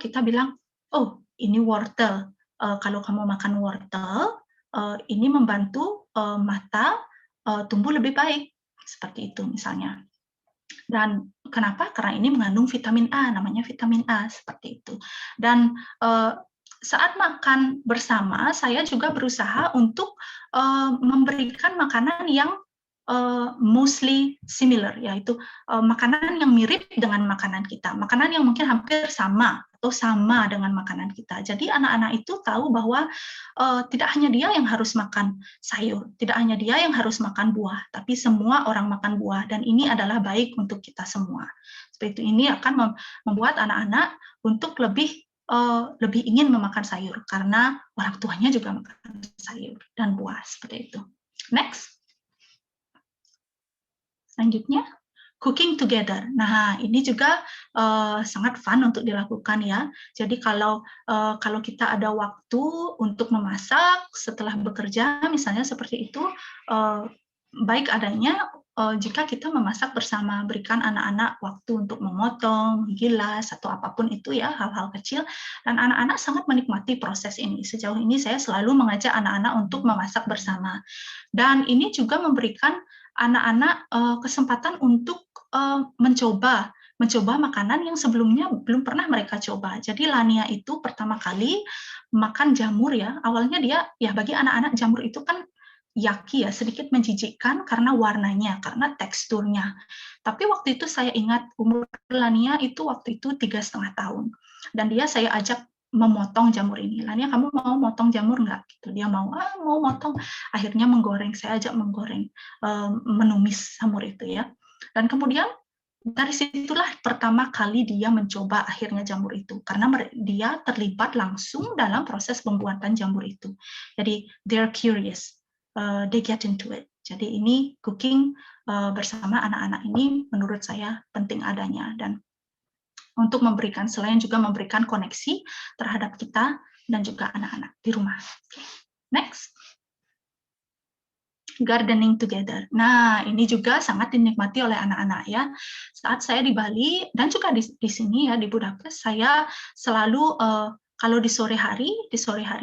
kita bilang, oh ini wortel. Kalau kamu makan wortel, ini membantu mata tumbuh lebih baik, seperti itu misalnya. Dan kenapa? Karena ini mengandung vitamin A, namanya vitamin A, seperti itu. Dan saat makan bersama, saya juga berusaha untuk memberikan makanan yang mostly similar, yaitu makanan yang mirip dengan makanan kita, makanan yang mungkin hampir sama atau sama dengan makanan kita. Jadi anak-anak itu tahu bahwa tidak hanya dia yang harus makan sayur, tidak hanya dia yang harus makan buah, tapi semua orang makan buah, dan ini adalah baik untuk kita semua. Seperti itu, ini akan membuat anak-anak untuk lebih ingin memakan sayur, karena orang tuanya juga makan sayur dan buah, seperti itu. Next. Selanjutnya, cooking together. Nah, ini juga sangat fun untuk dilakukan ya. Jadi kalau kita ada waktu untuk memasak setelah bekerja, misalnya seperti itu, baik adanya jika kita memasak bersama, berikan anak-anak waktu untuk memotong, gilas, atau apapun itu ya, hal-hal kecil, dan anak-anak sangat menikmati proses ini. Sejauh ini saya selalu mengajak anak-anak untuk memasak bersama. Dan ini juga memberikan anak-anak kesempatan untuk mencoba makanan yang sebelumnya belum pernah mereka coba. Jadi Lania itu pertama kali makan jamur ya. Awalnya dia, ya bagi anak-anak jamur itu kan yucky ya, sedikit menjijikkan karena warnanya, karena teksturnya. Tapi waktu itu saya ingat umur Lania itu waktu itu 3,5 tahun. Dan dia saya ajak memotong jamur ini. Lania, kamu mau motong jamur nggak? Gitu. Dia mau motong. Akhirnya menggoreng, saya ajak menggoreng, menumis jamur itu ya. Dan kemudian dari situlah pertama kali dia mencoba akhirnya jamur itu, karena dia terlibat langsung dalam proses pembuatan jamur itu. Jadi they're curious, they get into it. Jadi ini cooking bersama anak-anak ini menurut saya penting adanya, dan untuk memberikan, selain juga memberikan koneksi terhadap kita dan juga anak-anak di rumah. Next. Gardening together. Nah, ini juga sangat dinikmati oleh anak-anak ya. Saat saya di Bali dan juga di sini ya di Budapest, saya selalu kalau di sore hari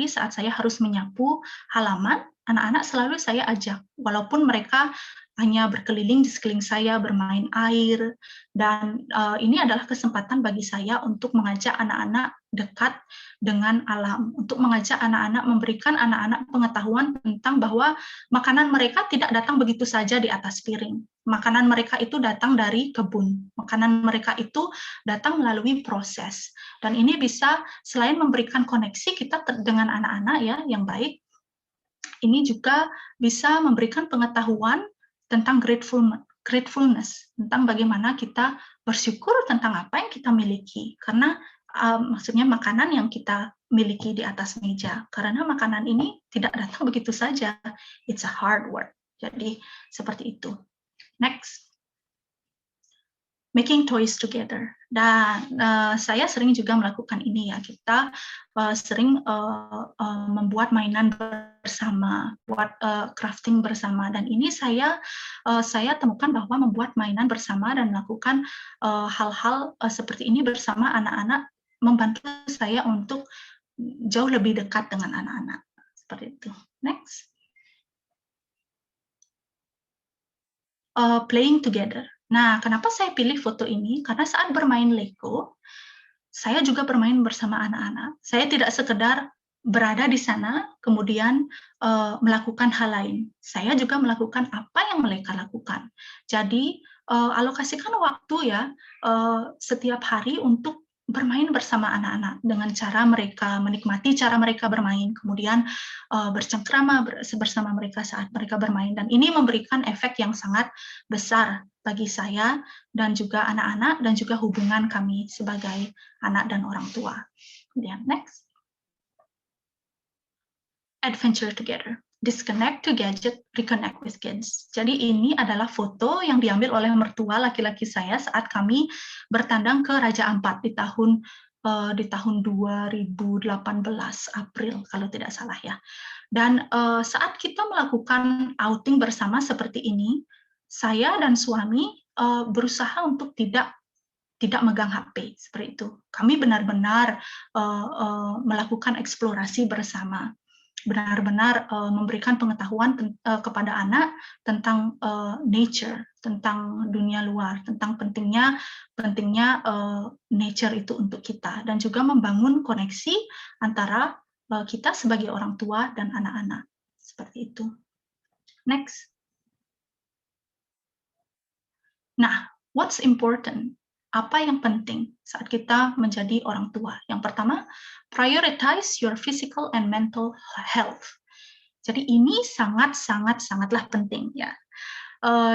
saat saya harus menyapu halaman, anak-anak selalu saya ajak, walaupun mereka hanya berkeliling di sekeliling saya, bermain air, dan ini adalah kesempatan bagi saya untuk mengajak anak-anak dekat dengan alam, untuk mengajak anak-anak, memberikan anak-anak pengetahuan tentang bahwa makanan mereka tidak datang begitu saja di atas piring. Makanan mereka itu datang dari kebun. Makanan mereka itu datang melalui proses. Dan ini bisa, selain memberikan koneksi kita dengan anak-anak ya yang baik, ini juga bisa memberikan pengetahuan tentang gratefulness, tentang bagaimana kita bersyukur tentang apa yang kita miliki. Karena maksudnya makanan yang kita miliki di atas meja, karena makanan ini tidak datang begitu saja, it's a hard work. Jadi seperti itu. Next, making toys together. Dan saya sering juga melakukan ini ya, kita sering membuat mainan bersama, buat crafting bersama, dan ini saya temukan bahwa membuat mainan bersama dan melakukan hal-hal seperti ini bersama anak-anak membantu saya untuk jauh lebih dekat dengan anak-anak. Seperti itu. Next. Playing together. Nah, kenapa saya pilih foto ini? Karena saat bermain Lego, saya juga bermain bersama anak-anak. Saya tidak sekedar berada di sana, kemudian melakukan hal lain. Saya juga melakukan apa yang mereka lakukan. Jadi, alokasikan waktu ya, setiap hari untuk bermain bersama anak-anak dengan cara mereka menikmati cara mereka bermain, kemudian bercengkrama bersama mereka saat mereka bermain, dan ini memberikan efek yang sangat besar bagi saya dan juga anak-anak dan juga hubungan kami sebagai anak dan orang tua. Kemudian next, adventure together. disconnect to gadget, reconnect with kids. Jadi ini adalah foto yang diambil oleh mertua laki-laki saya saat kami bertandang ke Raja Ampat di tahun 2018 April kalau tidak salah ya. Dan saat kita melakukan outing bersama seperti ini, saya dan suami berusaha untuk tidak megang HP seperti itu. Kami benar-benar melakukan eksplorasi bersama, benar-benar memberikan pengetahuan kepada anak tentang nature, tentang dunia luar, tentang pentingnya nature itu untuk kita, dan juga membangun koneksi antara kita sebagai orang tua dan anak-anak seperti itu. Next. Nah, what's important? Apa yang penting saat kita menjadi orang tua? Yang pertama, prioritize your physical and mental health. Jadi ini sangatlah penting ya.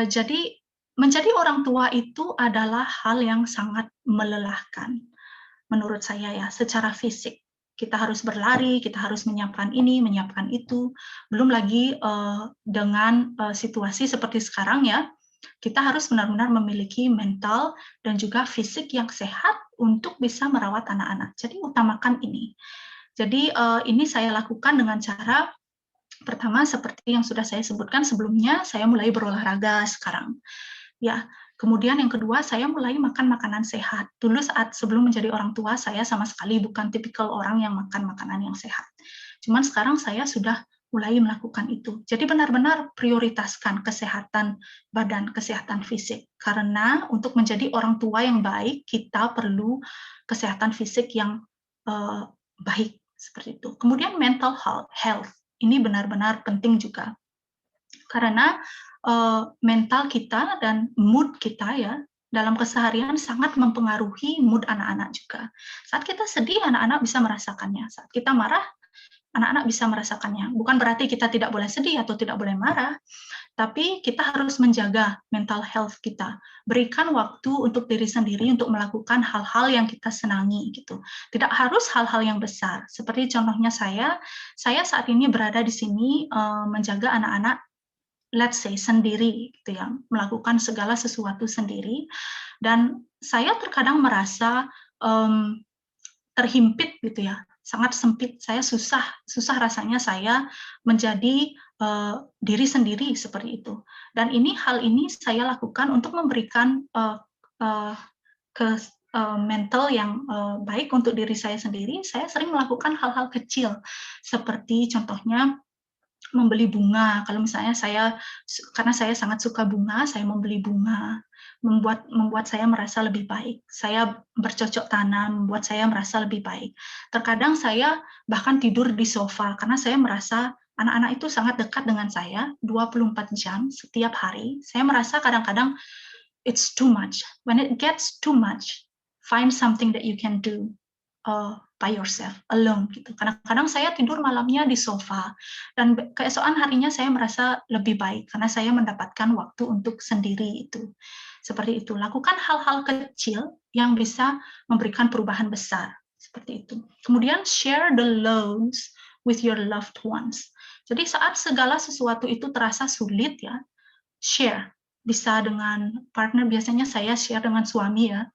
Jadi menjadi orang tua itu adalah hal yang sangat melelahkan menurut saya ya, secara fisik. Kita harus berlari, kita harus menyiapkan ini, menyiapkan itu. Belum lagi dengan situasi seperti sekarang ya, kita harus benar-benar memiliki mental dan juga fisik yang sehat untuk bisa merawat anak-anak. Jadi utamakan ini. Jadi ini saya lakukan dengan cara pertama seperti yang sudah saya sebutkan sebelumnya, saya mulai berolahraga sekarang. Ya, kemudian yang kedua saya mulai makan makanan sehat. Dulu sebelum menjadi orang tua saya sama sekali bukan tipikal orang yang makan makanan yang sehat. Cuman sekarang saya sudah mulai melakukan itu. Jadi benar-benar prioritaskan kesehatan badan, kesehatan fisik. Karena untuk menjadi orang tua yang baik, kita perlu kesehatan fisik yang baik, seperti itu. Kemudian mental health, ini benar-benar penting juga. Karena mental kita dan mood kita ya, dalam keseharian sangat mempengaruhi mood anak-anak juga. Saat kita sedih, anak-anak bisa merasakannya. Saat kita marah, anak-anak bisa merasakannya. Bukan berarti kita tidak boleh sedih atau tidak boleh marah, tapi kita harus menjaga mental health kita. Berikan waktu untuk diri sendiri untuk melakukan hal-hal yang kita senangi gitu. Tidak harus hal-hal yang besar. Seperti contohnya saya saat ini berada di sini menjaga anak-anak, let's say sendiri gitu ya, melakukan segala sesuatu sendiri, dan saya terkadang merasa terhimpit gitu ya, sangat sempit. Saya susah rasanya saya menjadi diri sendiri seperti itu. Dan hal ini saya lakukan untuk memberikan mental yang baik untuk diri saya sendiri. Saya sering melakukan hal-hal kecil seperti contohnya membeli bunga. Kalau misalnya karena saya sangat suka bunga, saya membeli bunga, membuat saya merasa lebih baik. Saya bercocok tanam, membuat saya merasa lebih baik. Terkadang saya bahkan tidur di sofa karena saya merasa anak-anak itu sangat dekat dengan saya 24 jam setiap hari. Saya merasa kadang-kadang it's too much. When it gets too much, find something that you can do by yourself, alone gitu. Kadang-kadang saya tidur malamnya di sofa, dan keesokan harinya saya merasa lebih baik karena saya mendapatkan waktu untuk sendiri itu. Seperti itu. Lakukan hal-hal kecil yang bisa memberikan perubahan besar. Seperti itu. Kemudian share the loads with your loved ones. Jadi saat segala sesuatu itu terasa sulit ya, share. Bisa dengan partner, biasanya saya share dengan suami ya,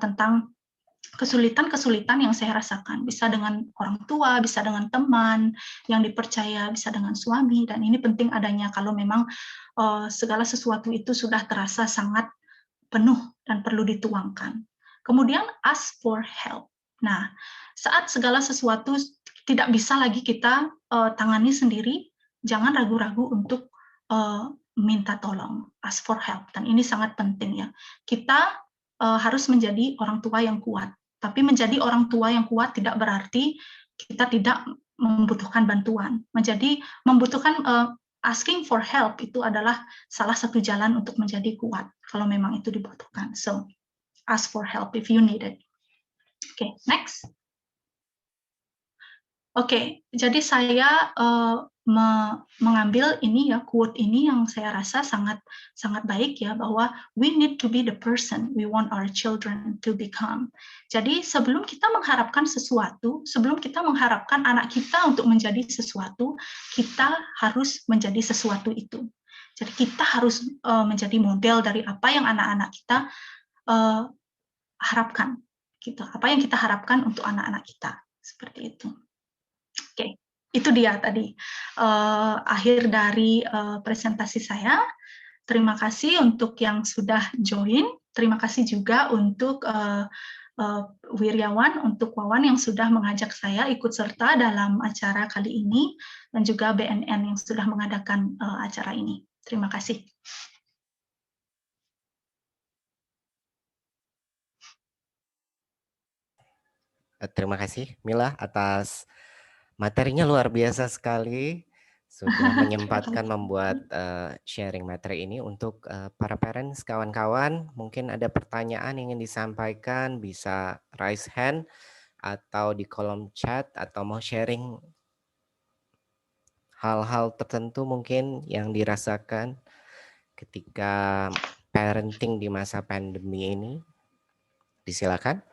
tentang kesulitan-kesulitan yang saya rasakan. Bisa dengan orang tua, bisa dengan teman yang dipercaya, bisa dengan suami, dan ini penting adanya kalau memang segala sesuatu itu sudah terasa sangat penuh dan perlu dituangkan. Kemudian ask for help. Nah, saat segala sesuatu tidak bisa lagi kita tangani sendiri, jangan ragu-ragu untuk minta tolong, ask for help, dan ini sangat penting ya. Kita harus menjadi orang tua yang kuat. Tapi menjadi orang tua yang kuat tidak berarti kita tidak membutuhkan bantuan. Membutuhkan asking for help itu adalah salah satu jalan untuk menjadi kuat kalau memang itu dibutuhkan. So, ask for help if you need it. Okay, next. Oke, jadi saya mengambil ini ya, quote ini yang saya rasa sangat sangat baik ya, bahwa we need to be the person we want our children to become. Jadi sebelum kita mengharapkan sesuatu, sebelum kita mengharapkan anak kita untuk menjadi sesuatu, kita harus menjadi sesuatu itu. Jadi kita harus menjadi model dari apa yang anak-anak kita harapkan, gitu. Apa yang kita harapkan untuk anak-anak kita, seperti itu. Oke, itu dia tadi akhir dari presentasi saya. Terima kasih untuk yang sudah join. Terima kasih juga untuk Wiryawan, untuk Wawan yang sudah mengajak saya ikut serta dalam acara kali ini, dan juga BNN yang sudah mengadakan acara ini. Terima kasih. Terima kasih Mila atas materinya, luar biasa sekali. Sudah menyempatkan membuat sharing materi ini untuk para parents, kawan-kawan. Mungkin ada pertanyaan yang ingin disampaikan, bisa raise hand atau di kolom chat, atau mau sharing hal-hal tertentu mungkin yang dirasakan ketika parenting di masa pandemi ini. Disilakan.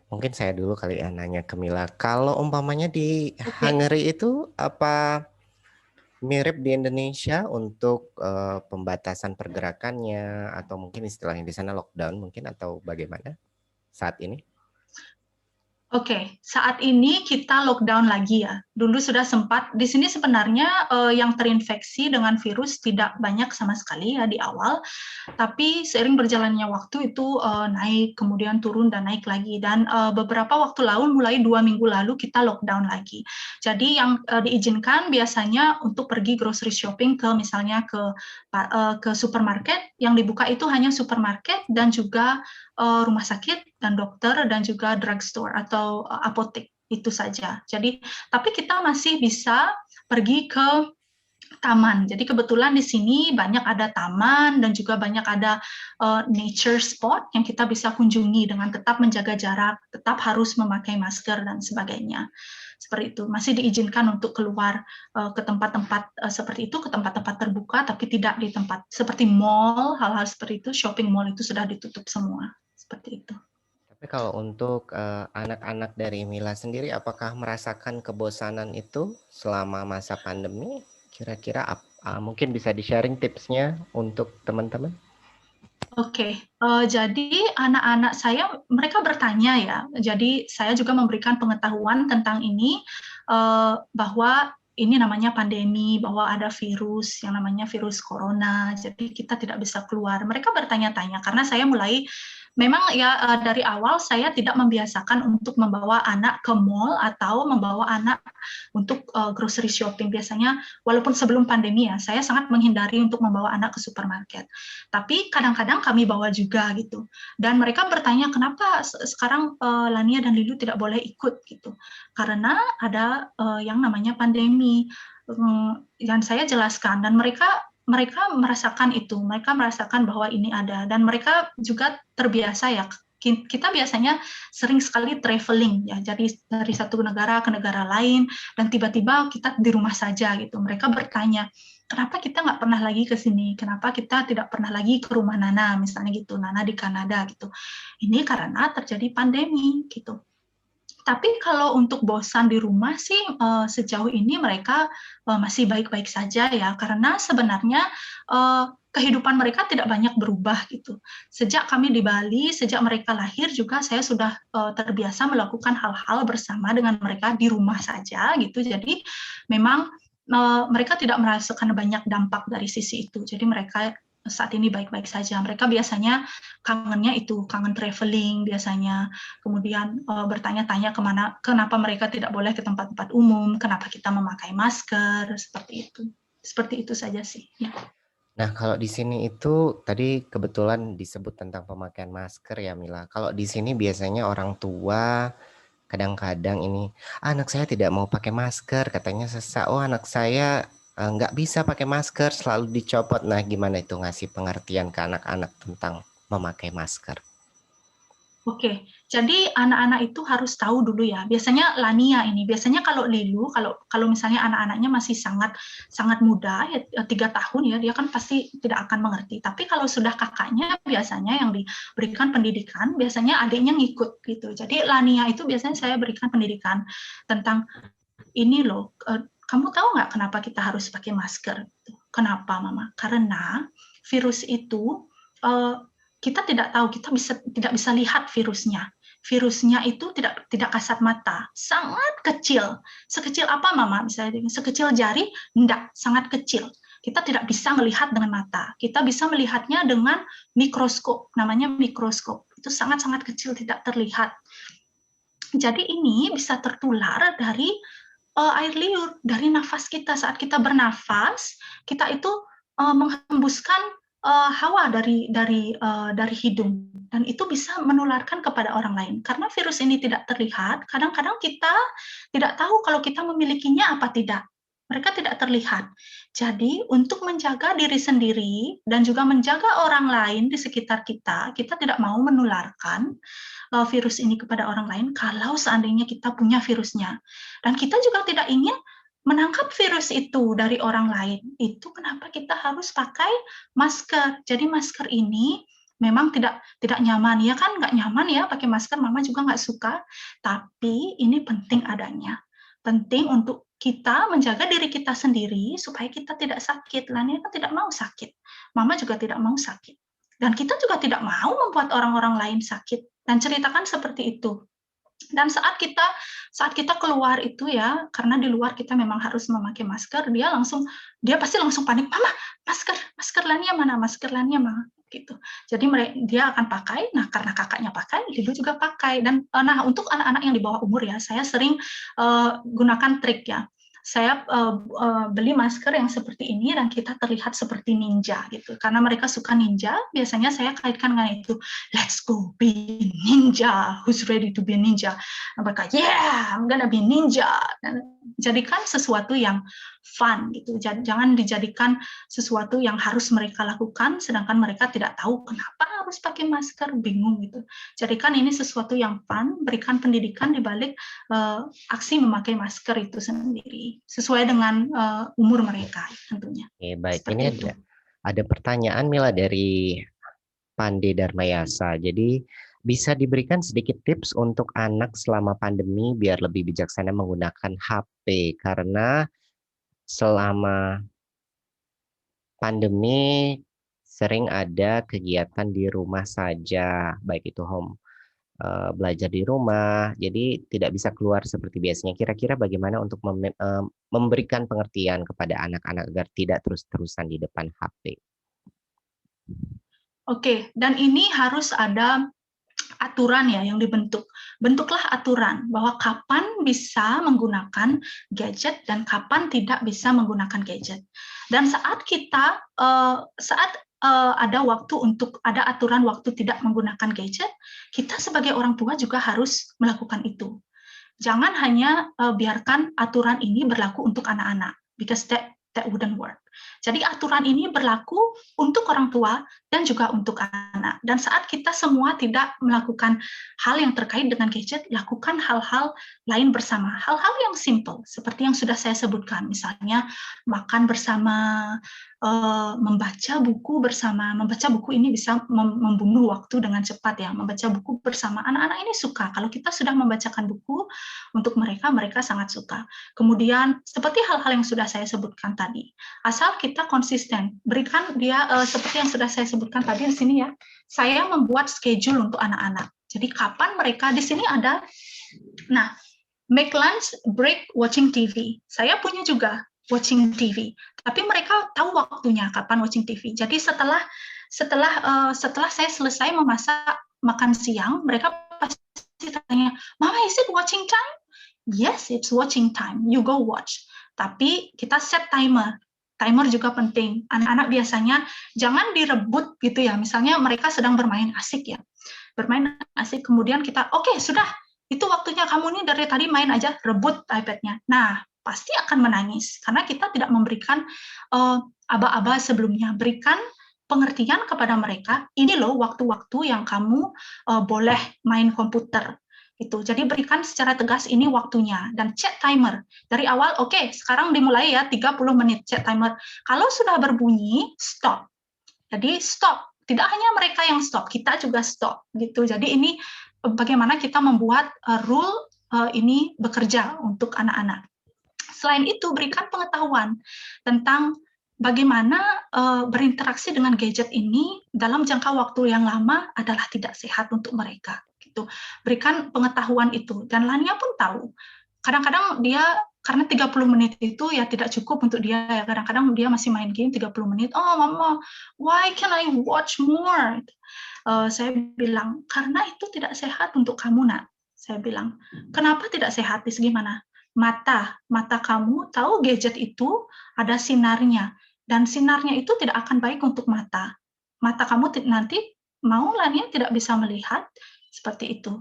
Mungkin saya dulu kali ya nanya ke Mila. Kalau umpamanya di Hungary itu apa mirip di Indonesia untuk pembatasan pergerakannya, atau mungkin istilahnya di sana lockdown mungkin, atau bagaimana saat ini? Oke, saat ini kita lockdown lagi ya. Dulu sudah sempat, di sini sebenarnya yang terinfeksi dengan virus tidak banyak sama sekali ya di awal, tapi seiring berjalannya waktu itu naik, kemudian turun dan naik lagi. Dan beberapa waktu lalu, mulai 2 minggu lalu kita lockdown lagi. Jadi yang diizinkan biasanya untuk pergi grocery shopping ke misalnya ke supermarket, yang dibuka itu hanya supermarket dan juga rumah sakit dan dokter dan juga drugstore atau apotek, itu saja. Jadi tapi kita masih bisa pergi ke taman. Jadi kebetulan di sini banyak ada taman dan juga banyak ada nature spot yang kita bisa kunjungi dengan tetap menjaga jarak, tetap harus memakai masker dan sebagainya. Seperti itu. Masih diizinkan untuk keluar ke tempat-tempat seperti itu, ke tempat-tempat terbuka, tapi tidak di tempat seperti mall, hal-hal seperti itu, shopping mall itu sudah ditutup semua. Seperti itu. Tapi kalau untuk anak-anak dari Mila sendiri, apakah merasakan kebosanan itu selama masa pandemi? Kira-kira mungkin bisa di-sharing tipsnya untuk teman-teman? Oke, jadi anak-anak saya, mereka bertanya ya, jadi saya juga memberikan pengetahuan tentang ini, bahwa ini namanya pandemi, bahwa ada virus yang namanya virus corona, jadi kita tidak bisa keluar. Mereka bertanya-tanya, karena saya mulai, memang ya dari awal saya tidak membiasakan untuk membawa anak ke mall atau membawa anak untuk grocery shopping. Biasanya, walaupun sebelum pandemi ya, saya sangat menghindari untuk membawa anak ke supermarket. Tapi kadang-kadang kami bawa juga gitu. Dan mereka bertanya, kenapa sekarang Lania dan Lilu tidak boleh ikut gitu? Karena ada yang namanya pandemi. Dan saya jelaskan, dan mereka merasakan itu, mereka merasakan bahwa ini ada, dan mereka juga terbiasa ya. Kita biasanya sering sekali traveling ya, jadi dari satu negara ke negara lain, dan tiba-tiba kita di rumah saja gitu. Mereka bertanya, kenapa kita nggak pernah lagi ke sini? Kenapa kita tidak pernah lagi ke rumah Nana, misalnya gitu, Nana di Kanada gitu. Ini karena terjadi pandemi gitu. Tapi kalau untuk bosan di rumah sih sejauh ini mereka masih baik-baik saja ya, karena sebenarnya kehidupan mereka tidak banyak berubah gitu. Sejak kami di Bali, sejak mereka lahir juga saya sudah terbiasa melakukan hal-hal bersama dengan mereka di rumah saja gitu. Jadi memang mereka tidak merasakan banyak dampak dari sisi itu. Jadi mereka saat ini baik-baik saja. Mereka biasanya kangennya itu, kangen traveling biasanya. Kemudian bertanya-tanya kenapa mereka tidak boleh ke tempat-tempat umum, kenapa kita memakai masker, seperti itu. Seperti itu saja sih. Ya. Nah, kalau di sini itu tadi kebetulan disebut tentang pemakaian masker ya, Mila. Kalau di sini biasanya orang tua kadang-kadang ini, anak saya tidak mau pakai masker, katanya sesak. Oh, anak saya nggak bisa pakai masker, selalu dicopot. Nah, gimana itu ngasih pengertian ke anak-anak tentang memakai masker? Oke, jadi anak-anak itu harus tahu dulu ya. Biasanya Lania ini, biasanya kalau Lilu, kalau misalnya anak-anaknya masih sangat sangat muda, ya 3 tahun ya, dia kan pasti tidak akan mengerti. Tapi kalau sudah kakaknya, biasanya yang diberikan pendidikan, biasanya adiknya ngikut gitu. Jadi Lania itu biasanya saya berikan pendidikan tentang ini loh. Kamu tahu nggak kenapa kita harus pakai masker? Kenapa, Mama? Karena virus itu kita tidak tahu, kita tidak bisa lihat virusnya. Virusnya itu tidak kasat mata, sangat kecil. Sekecil apa, Mama? Misalnya sekecil jari? Enggak, sangat kecil. Kita tidak bisa melihat dengan mata. Kita bisa melihatnya dengan mikroskop, namanya mikroskop. Itu sangat-sangat kecil, tidak terlihat. Jadi ini bisa tertular dari air liur, dari nafas kita. Saat kita bernafas, kita itu menghembuskan hawa dari hidung, dan itu bisa menularkan kepada orang lain. Karena virus ini tidak terlihat, kadang-kadang kita tidak tahu kalau kita memilikinya apa tidak. Mereka tidak terlihat. Jadi untuk menjaga diri sendiri dan juga menjaga orang lain di sekitar kita, kita tidak mau menularkan virus ini kepada orang lain kalau seandainya kita punya virusnya. Dan kita juga tidak ingin menangkap virus itu dari orang lain. Itu kenapa kita harus pakai masker. Jadi masker ini memang tidak nyaman. Ya kan nggak nyaman ya pakai masker, Mama juga nggak suka. Tapi ini penting adanya. Penting untuk kita menjaga diri kita sendiri supaya kita tidak sakit. Lania kan tidak mau sakit. Mama juga tidak mau sakit. Dan kita juga tidak mau membuat orang-orang lain sakit. Dan ceritakan seperti itu. Dan saat kita keluar itu ya, karena di luar kita memang harus memakai masker, dia pasti langsung panik, Mama, masker Lania mana, masker Lania mana, gitu. Jadi dia akan pakai. Nah, karena kakaknya pakai, Lilu juga pakai. Dan nah, untuk anak-anak yang di bawah umur ya, saya sering gunakan trik ya. Saya beli masker yang seperti ini dan kita terlihat seperti ninja gitu. Karena mereka suka ninja, biasanya saya kaitkan dengan itu. Let's go be ninja. Who's ready to be ninja? Mereka, yeah, I'm gonna be ninja. Dan jadikan sesuatu yang fun gitu. Jangan dijadikan sesuatu yang harus mereka lakukan, sedangkan mereka tidak tahu kenapa harus pakai masker, bingung gitu. Jadikan ini sesuatu yang fun, berikan pendidikan di balik aksi memakai masker itu sendiri, sesuai dengan umur mereka tentunya. Oke, baik. Seperti Ini itu. ada pertanyaan Mila dari Pande Darmayasa. Jadi bisa diberikan sedikit tips untuk anak selama pandemi biar lebih bijaksana menggunakan HP karena selama pandemi sering ada kegiatan di rumah saja, baik itu belajar di rumah, jadi tidak bisa keluar seperti biasanya. Kira-kira bagaimana untuk memberikan pengertian kepada anak-anak agar tidak terus-terusan di depan HP? Oke, dan ini harus ada aturan ya yang dibentuk. Bentuklah aturan bahwa kapan bisa menggunakan gadget dan kapan tidak bisa menggunakan gadget. Dan saat kita ada waktu untuk ada aturan waktu tidak menggunakan gadget, kita sebagai orang tua juga harus melakukan itu. Jangan hanya biarkan aturan ini berlaku untuk anak-anak, because that wouldn't work. Jadi aturan ini berlaku untuk orang tua dan juga untuk anak. Dan saat kita semua tidak melakukan hal yang terkait dengan gadget, lakukan hal-hal lain bersama. Hal-hal yang simple, seperti yang sudah saya sebutkan. Misalnya makan bersama, membaca buku bersama. Membaca buku ini bisa membunuh waktu dengan cepat ya. Membaca buku bersama. Anak-anak ini suka. Kalau kita sudah membacakan buku untuk mereka, mereka sangat suka. Kemudian seperti hal-hal yang sudah saya sebutkan tadi. Asal kita konsisten, berikan dia seperti yang sudah saya sebutkan tadi di sini ya. Saya membuat schedule untuk anak-anak. Jadi kapan mereka di sini ada. Nah, make lunch break watching TV. Saya punya juga watching TV. Tapi mereka tahu waktunya kapan watching TV. Jadi setelah saya selesai memasak makan siang, mereka pasti tanya, Mama, is it watching time? Yes, it's watching time. You go watch. Tapi kita set timer. Timer juga penting. Anak-anak biasanya jangan direbut gitu ya. Misalnya mereka sedang bermain asik ya. Bermain asik, kemudian kita, oke, sudah. Itu waktunya kamu nih dari tadi main aja, rebut iPad-nya. Nah, pasti akan menangis. Karena kita tidak memberikan aba-aba sebelumnya. Berikan pengertian kepada mereka, ini loh waktu-waktu yang kamu boleh main komputer. Itu. Jadi berikan secara tegas ini waktunya dan set timer. Dari awal, oke, sekarang dimulai ya 30 menit set timer. Kalau sudah berbunyi, stop. Jadi stop. Tidak hanya mereka yang stop, kita juga stop gitu. Jadi ini bagaimana kita membuat rule ini bekerja untuk anak-anak. Selain itu, berikan pengetahuan tentang bagaimana berinteraksi dengan gadget ini dalam jangka waktu yang lama adalah tidak sehat untuk mereka. Gitu. Berikan pengetahuan itu. Dan Lania pun tahu. Kadang-kadang dia, karena 30 menit itu ya tidak cukup untuk dia. Ya. Kadang-kadang dia masih main game 30 menit. Oh mama, why can I watch more? Saya bilang, karena itu tidak sehat untuk kamu nak. Saya bilang, kenapa tidak sehat? Gimana? Mata kamu tahu gadget itu ada sinarnya, dan sinarnya itu tidak akan baik untuk mata. Mata kamu nanti mau Lania tidak bisa melihat seperti itu.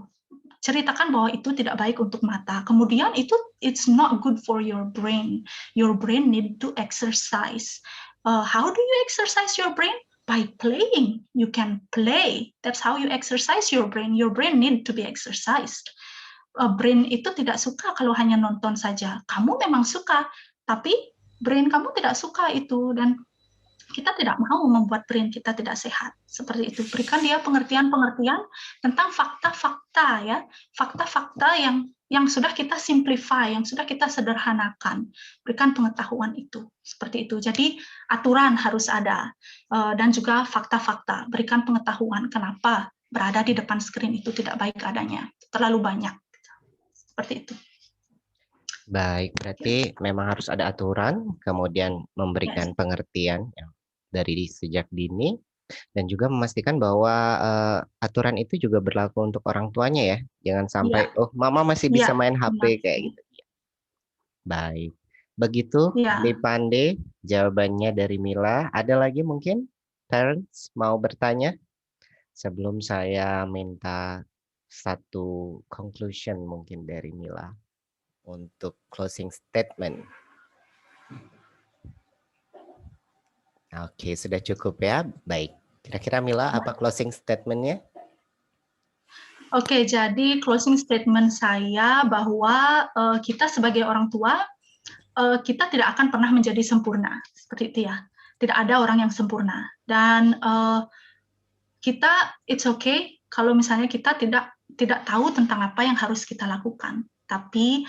Ceritakan bahwa itu tidak baik untuk mata. Kemudian itu it's not good for your brain. Your brain need to exercise. How do you exercise your brain? By playing. You can play. That's how you exercise your brain. Your brain need to be exercised. Brain itu tidak suka kalau hanya nonton saja. Kamu memang suka, tapi brain kamu tidak suka itu, dan kita tidak mau membuat brain kita tidak sehat. Seperti itu. Berikan dia pengertian-pengertian tentang fakta-fakta ya, fakta-fakta yang sudah kita simplify, yang sudah kita sederhanakan. Berikan pengetahuan itu. Seperti itu. Jadi aturan harus ada, dan juga fakta-fakta. Berikan pengetahuan kenapa berada di depan screen itu tidak baik adanya. Terlalu banyak. Seperti itu. Baik, berarti memang harus ada aturan, kemudian memberikan pengertian dari sejak dini, dan juga memastikan bahwa aturan itu juga berlaku untuk orang tuanya ya. Jangan sampai, oh mama masih bisa main HP kayak gitu. Baik, begitu Dipande jawabannya dari Mila. Ada lagi mungkin parents mau bertanya? Sebelum saya minta satu conclusion mungkin dari Mila untuk closing statement. Oke, sudah cukup ya. Baik. Kira-kira Mila apa closing statement-nya? Oke, jadi closing statement saya bahwa kita sebagai orang tua, kita tidak akan pernah menjadi sempurna. Seperti itu ya. Tidak ada orang yang sempurna. Dan kita, it's okay kalau misalnya kita tidak tahu tentang apa yang harus kita lakukan. Tapi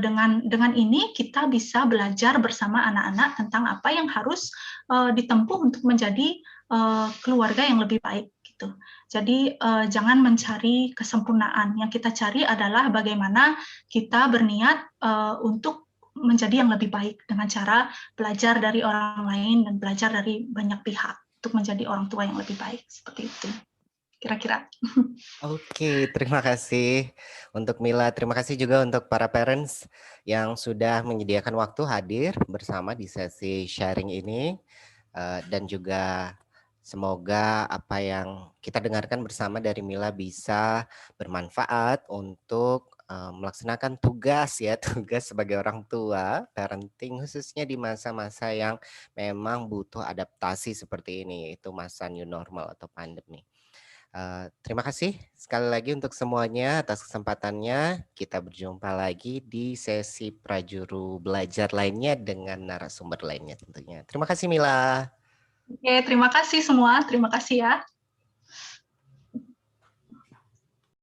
dengan ini kita bisa belajar bersama anak-anak tentang apa yang harus ditempuh untuk menjadi keluarga yang lebih baik. Gitu. Jadi jangan mencari kesempurnaan. Yang kita cari adalah bagaimana kita berniat untuk menjadi yang lebih baik dengan cara belajar dari orang lain dan belajar dari banyak pihak untuk menjadi orang tua yang lebih baik. Seperti itu. Kira-kira. Oke, terima kasih untuk Mila. Terima kasih juga untuk para parents yang sudah menyediakan waktu hadir bersama di sesi sharing ini. Dan juga semoga apa yang kita dengarkan bersama dari Mila bisa bermanfaat untuk melaksanakan tugas ya, tugas sebagai orang tua, parenting khususnya di masa-masa yang memang butuh adaptasi seperti ini, yaitu masa new normal atau pandemi. Terima kasih sekali lagi untuk semuanya atas kesempatannya. Kita berjumpa lagi di sesi Prajuru Belajar lainnya dengan narasumber lainnya tentunya. Terima kasih Mila. Oke, terima kasih semua. Terima kasih ya.